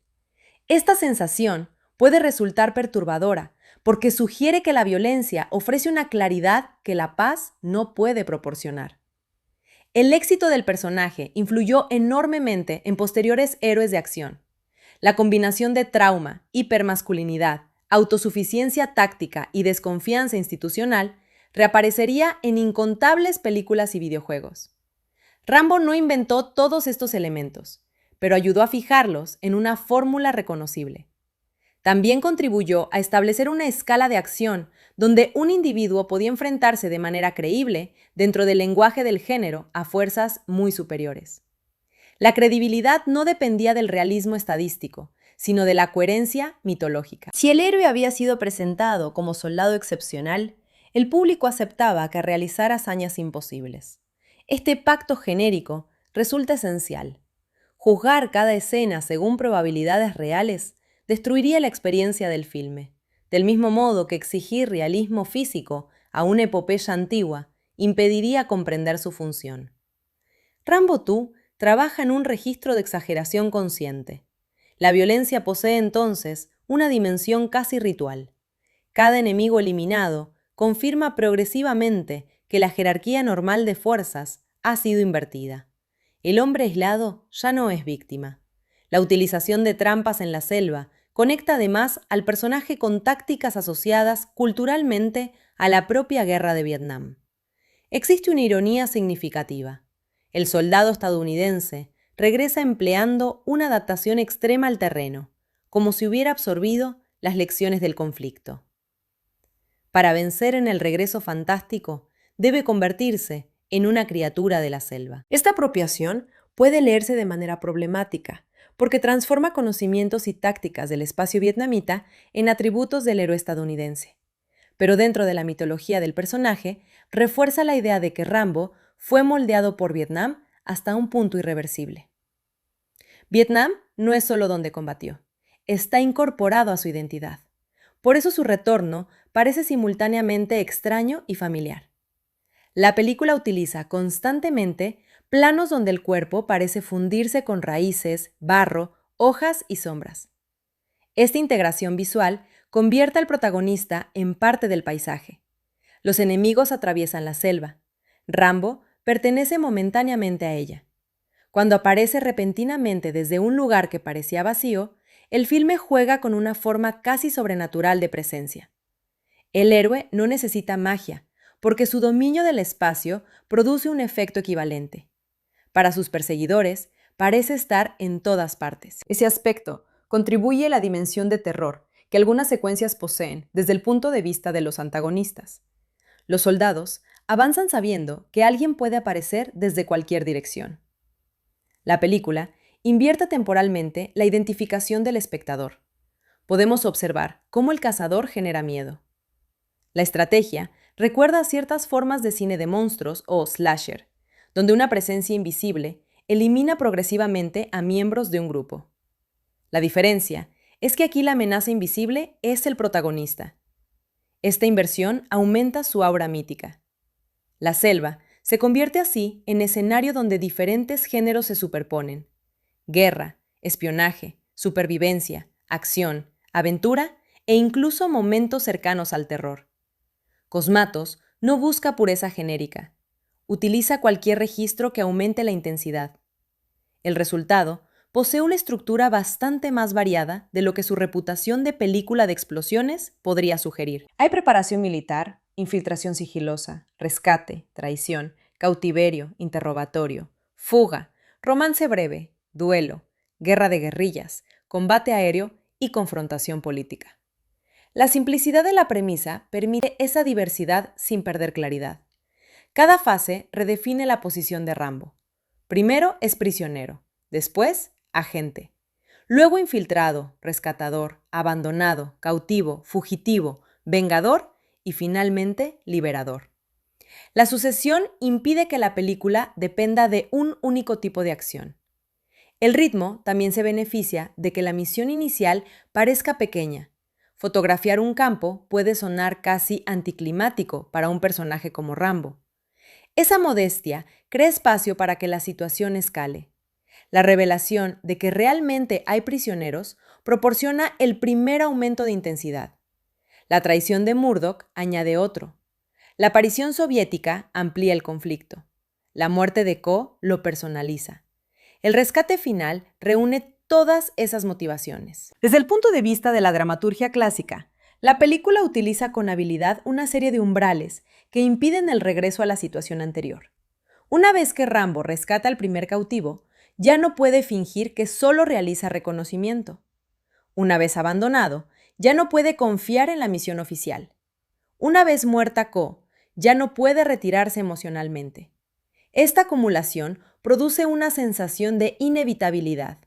Esta sensación puede resultar perturbadora porque sugiere que la violencia ofrece una claridad que la paz no puede proporcionar. El éxito del personaje influyó enormemente en posteriores héroes de acción. La combinación de trauma, hipermasculinidad, autosuficiencia táctica y desconfianza institucional reaparecería en incontables películas y videojuegos. Rambo no inventó todos estos elementos, pero ayudó a fijarlos en una fórmula reconocible. También contribuyó a establecer una escala de acción donde un individuo podía enfrentarse de manera creíble dentro del lenguaje del género a fuerzas muy superiores. La credibilidad no dependía del realismo estadístico, sino de la coherencia mitológica. Si el héroe había sido presentado como soldado excepcional, el público aceptaba que realizara hazañas imposibles. Este pacto genérico resulta esencial. Juzgar cada escena según probabilidades reales destruiría la experiencia del filme, del mismo modo que exigir realismo físico a una epopeya antigua impediría comprender su función. Rambo 2 trabaja en un registro de exageración consciente. La violencia posee entonces una dimensión casi ritual. Cada enemigo eliminado confirma progresivamente que la jerarquía normal de fuerzas ha sido invertida. El hombre aislado ya no es víctima. La utilización de trampas en la selva conecta además al personaje con tácticas asociadas culturalmente a la propia guerra de Vietnam. Existe una ironía significativa. El soldado estadounidense regresa empleando una adaptación extrema al terreno, como si hubiera absorbido las lecciones del conflicto. Para vencer en el regreso fantástico, debe convertirse en una criatura de la selva. Esta apropiación puede leerse de manera problemática, porque transforma conocimientos y tácticas del espacio vietnamita en atributos del héroe estadounidense. Pero dentro de la mitología del personaje, refuerza la idea de que Rambo fue moldeado por Vietnam hasta un punto irreversible. Vietnam no es solo donde combatió, está incorporado a su identidad. Por eso su retorno parece simultáneamente extraño y familiar. La película utiliza constantemente planos donde el cuerpo parece fundirse con raíces, barro, hojas y sombras. Esta integración visual convierte al protagonista en parte del paisaje. Los enemigos atraviesan la selva. Rambo pertenece momentáneamente a ella. Cuando aparece repentinamente desde un lugar que parecía vacío, el filme juega con una forma casi sobrenatural de presencia. El héroe no necesita magia, porque su dominio del espacio produce un efecto equivalente. Para sus perseguidores, parece estar en todas partes. Ese aspecto contribuye a la dimensión de terror que algunas secuencias poseen desde el punto de vista de los antagonistas. Los soldados avanzan sabiendo que alguien puede aparecer desde cualquier dirección. La película invierte temporalmente la identificación del espectador. Podemos observar cómo el cazador genera miedo. La estrategia recuerda a ciertas formas de cine de monstruos o slasher, donde una presencia invisible elimina progresivamente a miembros de un grupo. La diferencia es que aquí la amenaza invisible es el protagonista. Esta inversión aumenta su aura mítica. La selva se convierte así en escenario donde diferentes géneros se superponen: guerra, espionaje, supervivencia, acción, aventura e incluso momentos cercanos al terror. Cosmatos no busca pureza genérica. Utiliza cualquier registro que aumente la intensidad. El resultado posee una estructura bastante más variada de lo que su reputación de película de explosiones podría sugerir. Hay preparación militar, infiltración sigilosa, rescate, traición, cautiverio, interrogatorio, fuga, romance breve, duelo, guerra de guerrillas, combate aéreo y confrontación política. La simplicidad de la premisa permite esa diversidad sin perder claridad. Cada fase redefine la posición de Rambo. Primero es prisionero, después agente, luego infiltrado, rescatador, abandonado, cautivo, fugitivo, vengador y finalmente liberador. La sucesión impide que la película dependa de un único tipo de acción. El ritmo también se beneficia de que la misión inicial parezca pequeña. Fotografiar un campo puede sonar casi anticlimático para un personaje como Rambo. Esa modestia crea espacio para que la situación escale. La revelación de que realmente hay prisioneros proporciona el primer aumento de intensidad. La traición de Murdoch añade otro. La aparición soviética amplía el conflicto. La muerte de Ko lo personaliza. El rescate final reúne todas esas motivaciones. Desde el punto de vista de la dramaturgia clásica, la película utiliza con habilidad una serie de umbrales que impiden el regreso a la situación anterior. Una vez que Rambo rescata al primer cautivo, ya no puede fingir que solo realiza reconocimiento. Una vez abandonado, ya no puede confiar en la misión oficial. Una vez muerta Ko, ya no puede retirarse emocionalmente. Esta acumulación produce una sensación de inevitabilidad.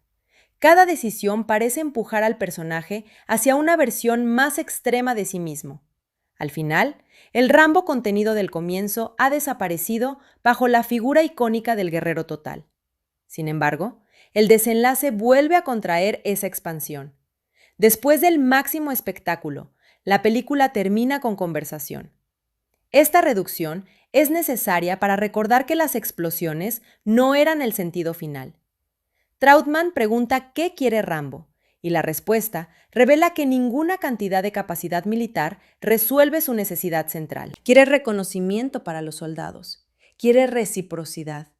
Cada decisión parece empujar al personaje hacia una versión más extrema de sí mismo. Al final, el Rambo contenido del comienzo ha desaparecido bajo la figura icónica del guerrero total. Sin embargo, el desenlace vuelve a contraer esa expansión. Después del máximo espectáculo, la película termina con conversación. Esta reducción es necesaria para recordar que las explosiones no eran el sentido final. Trautmann pregunta qué quiere Rambo, y la respuesta revela que ninguna cantidad de capacidad militar resuelve su necesidad central. Quiere reconocimiento para los soldados, quiere reciprocidad.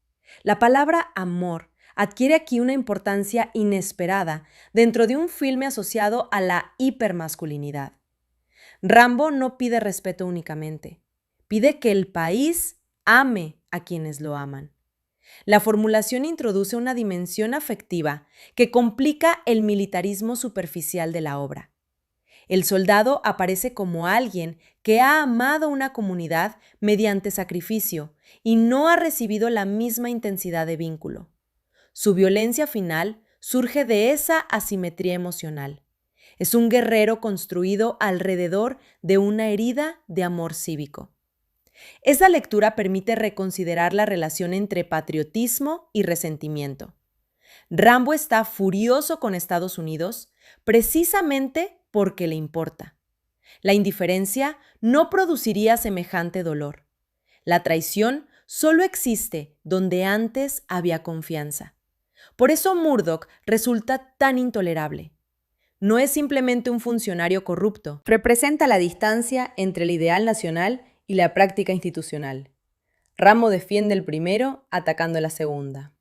La palabra amor adquiere aquí una importancia inesperada dentro de un filme asociado a la hipermasculinidad. Rambo no pide respeto únicamente, pide que el país ame a quienes lo aman. La formulación introduce una dimensión afectiva que complica el militarismo superficial de la obra. El soldado aparece como alguien que ha amado una comunidad mediante sacrificio y no ha recibido la misma intensidad de vínculo. Su violencia final surge de esa asimetría emocional. Es un guerrero construido alrededor de una herida de amor cívico. Esa lectura permite reconsiderar la relación entre patriotismo y resentimiento. Rambo está furioso con Estados Unidos precisamente porque le importa. La indiferencia no produciría semejante dolor. La traición solo existe donde antes había confianza. Por eso Murdoch resulta tan intolerable. No es simplemente un funcionario corrupto. Representa la distancia entre el ideal nacional y la práctica institucional. Rambo defiende el primero atacando la segunda.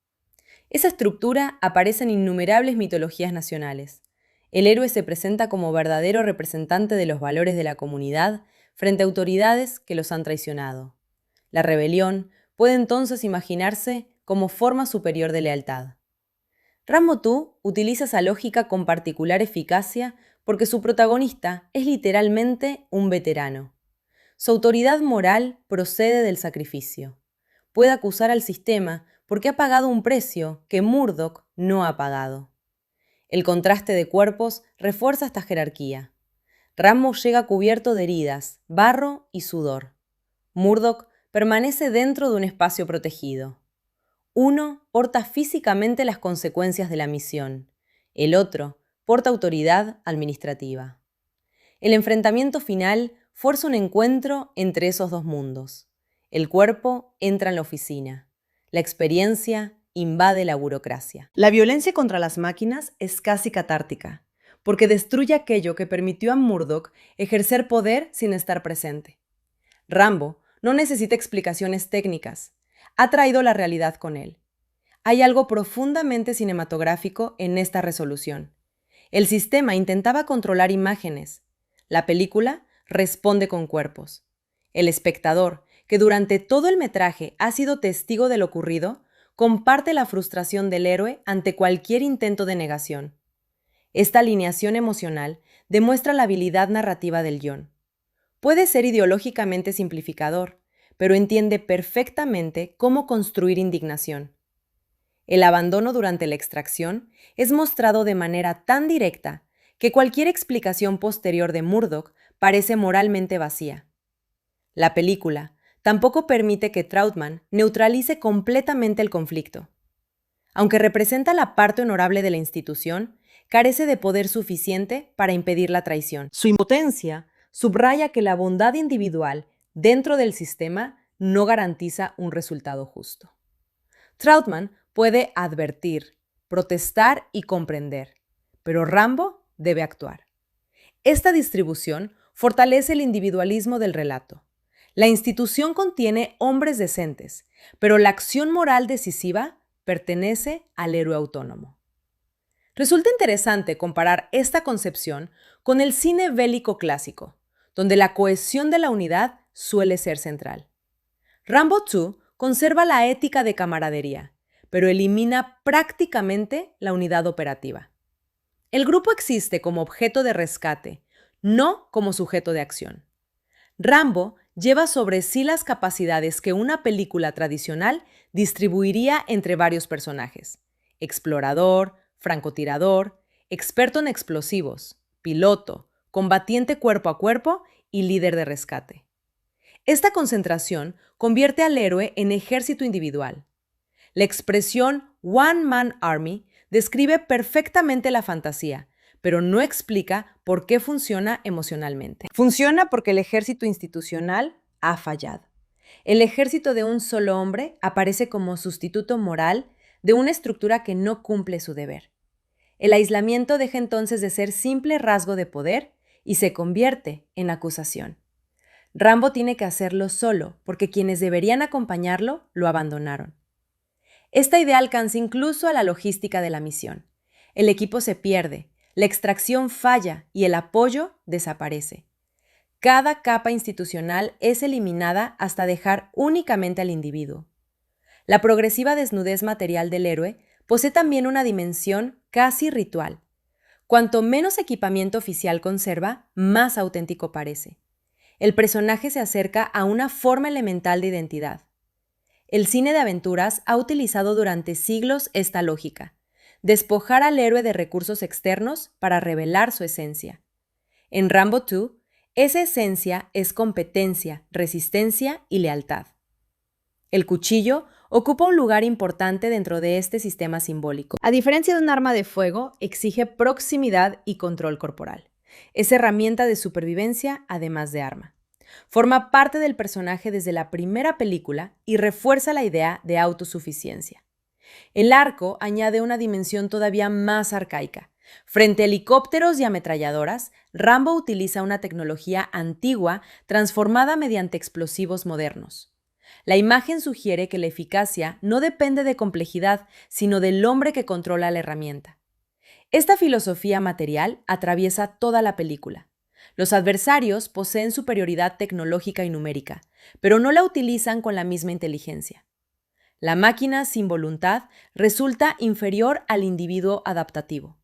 Esa estructura aparece en innumerables mitologías nacionales. El héroe se presenta como verdadero representante de los valores de la comunidad frente a autoridades que los han traicionado. La rebelión puede entonces imaginarse como forma superior de lealtad. Rambo 2 utiliza esa lógica con particular eficacia porque su protagonista es literalmente un veterano. Su autoridad moral procede del sacrificio. Puede acusar al sistema porque ha pagado un precio que Murdoch no ha pagado. El contraste de cuerpos refuerza esta jerarquía. Rambo llega cubierto de heridas, barro y sudor. Murdoch permanece dentro de un espacio protegido. Uno porta físicamente las consecuencias de la misión. El otro porta autoridad administrativa. El enfrentamiento final fuerza un encuentro entre esos dos mundos. El cuerpo entra en la oficina. La experiencia invade la burocracia. La violencia contra las máquinas es casi catártica, porque destruye aquello que permitió a Murdoch ejercer poder sin estar presente. Rambo no necesita explicaciones técnicas. Ha traído la realidad con él. Hay algo profundamente cinematográfico en esta resolución. El sistema intentaba controlar imágenes. La película responde con cuerpos. El espectador, que durante todo el metraje ha sido testigo de lo ocurrido, comparte la frustración del héroe ante cualquier intento de negación. Esta alineación emocional demuestra la habilidad narrativa del guión. Puede ser ideológicamente simplificador, pero entiende perfectamente cómo construir indignación. El abandono durante la extracción es mostrado de manera tan directa que cualquier explicación posterior de Murdoch parece moralmente vacía. La película tampoco permite que Trautmann neutralice completamente el conflicto. Aunque representa la parte honorable de la institución, carece de poder suficiente para impedir la traición. Su impotencia subraya que la bondad individual dentro del sistema no garantiza un resultado justo. Trautmann puede advertir, protestar y comprender, pero Rambo debe actuar. Esta distribución fortalece el individualismo del relato. La institución contiene hombres decentes, pero la acción moral decisiva pertenece al héroe autónomo. Resulta interesante comparar esta concepción con el cine bélico clásico, donde la cohesión de la unidad suele ser central. Rambo 2 conserva la ética de camaradería, pero elimina prácticamente la unidad operativa. El grupo existe como objeto de rescate, no como sujeto de acción. Rambo lleva sobre sí las capacidades que una película tradicional distribuiría entre varios personajes: explorador, francotirador, experto en explosivos, piloto, combatiente cuerpo a cuerpo y líder de rescate. Esta concentración convierte al héroe en ejército individual. La expresión One Man Army describe perfectamente la fantasía, pero no explica por qué funciona emocionalmente. Funciona porque el ejército institucional ha fallado. El ejército de un solo hombre aparece como sustituto moral de una estructura que no cumple su deber. El aislamiento deja entonces de ser simple rasgo de poder y se convierte en acusación. Rambo tiene que hacerlo solo porque quienes deberían acompañarlo lo abandonaron. Esta idea alcanza incluso a la logística de la misión. El equipo se pierde, la extracción falla y el apoyo desaparece. Cada capa institucional es eliminada hasta dejar únicamente al individuo. La progresiva desnudez material del héroe posee también una dimensión casi ritual. Cuanto menos equipamiento oficial conserva, más auténtico parece. El personaje se acerca a una forma elemental de identidad. El cine de aventuras ha utilizado durante siglos esta lógica: despojar al héroe de recursos externos para revelar su esencia. En Rambo 2, esa esencia es competencia, resistencia y lealtad. El cuchillo ocupa un lugar importante dentro de este sistema simbólico. A diferencia de un arma de fuego, exige proximidad y control corporal. Es herramienta de supervivencia además de arma. Forma parte del personaje desde la primera película y refuerza la idea de autosuficiencia. El arco añade una dimensión todavía más arcaica. Frente a helicópteros y ametralladoras, Rambo utiliza una tecnología antigua transformada mediante explosivos modernos. La imagen sugiere que la eficacia no depende de complejidad, sino del hombre que controla la herramienta. Esta filosofía material atraviesa toda la película. Los adversarios poseen superioridad tecnológica y numérica, pero no la utilizan con la misma inteligencia. La máquina sin voluntad resulta inferior al individuo adaptativo.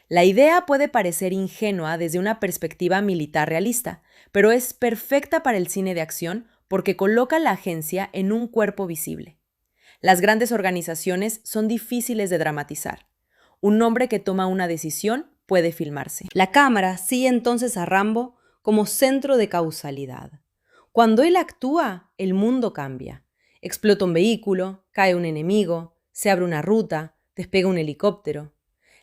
La idea puede parecer ingenua desde una perspectiva militar realista, pero es perfecta para el cine de acción porque coloca la agencia en un cuerpo visible. Las grandes organizaciones son difíciles de dramatizar. Un hombre que toma una decisión puede filmarse. La cámara sigue entonces a Rambo como centro de causalidad. Cuando él actúa, el mundo cambia. Explota un vehículo, cae un enemigo, se abre una ruta, despega un helicóptero.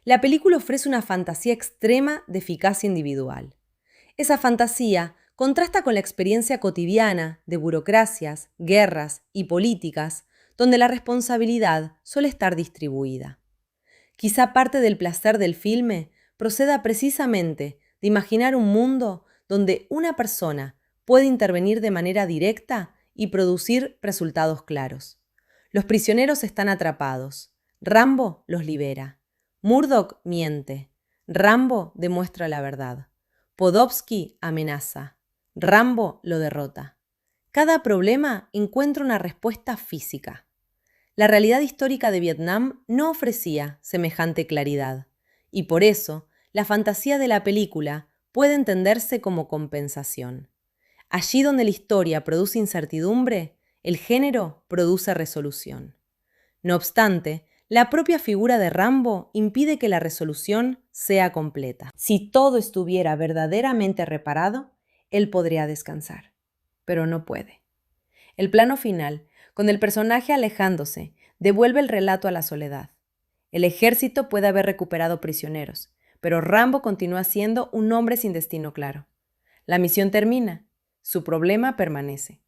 La película ofrece una fantasía extrema de eficacia individual. Esa fantasía contrasta con la experiencia cotidiana de burocracias, guerras y políticas, donde la responsabilidad suele estar distribuida. Quizá parte del placer del filme proceda precisamente de imaginar un mundo donde una persona puede intervenir de manera directa y producir resultados claros. Los prisioneros están atrapados. Rambo los libera. Murdoch miente. Rambo demuestra la verdad. Podolsky amenaza. Rambo lo derrota. Cada problema encuentra una respuesta física. La realidad histórica de Vietnam no ofrecía semejante claridad, y por eso la fantasía de la película puede entenderse como compensación. Allí donde la historia produce incertidumbre, el género produce resolución. No obstante, la propia figura de Rambo impide que la resolución sea completa. Si todo estuviera verdaderamente reparado, él podría descansar, pero no puede. El plano final, con el personaje alejándose, devuelve el relato a la soledad. El ejército puede haber recuperado prisioneros, pero Rambo continúa siendo un hombre sin destino claro. La misión termina, su problema permanece.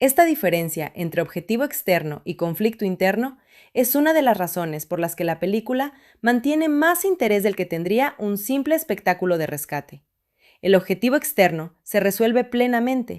Esta diferencia entre objetivo externo y conflicto interno es una de las razones por las que la película mantiene más interés del que tendría un simple espectáculo de rescate. El objetivo externo se resuelve plenamente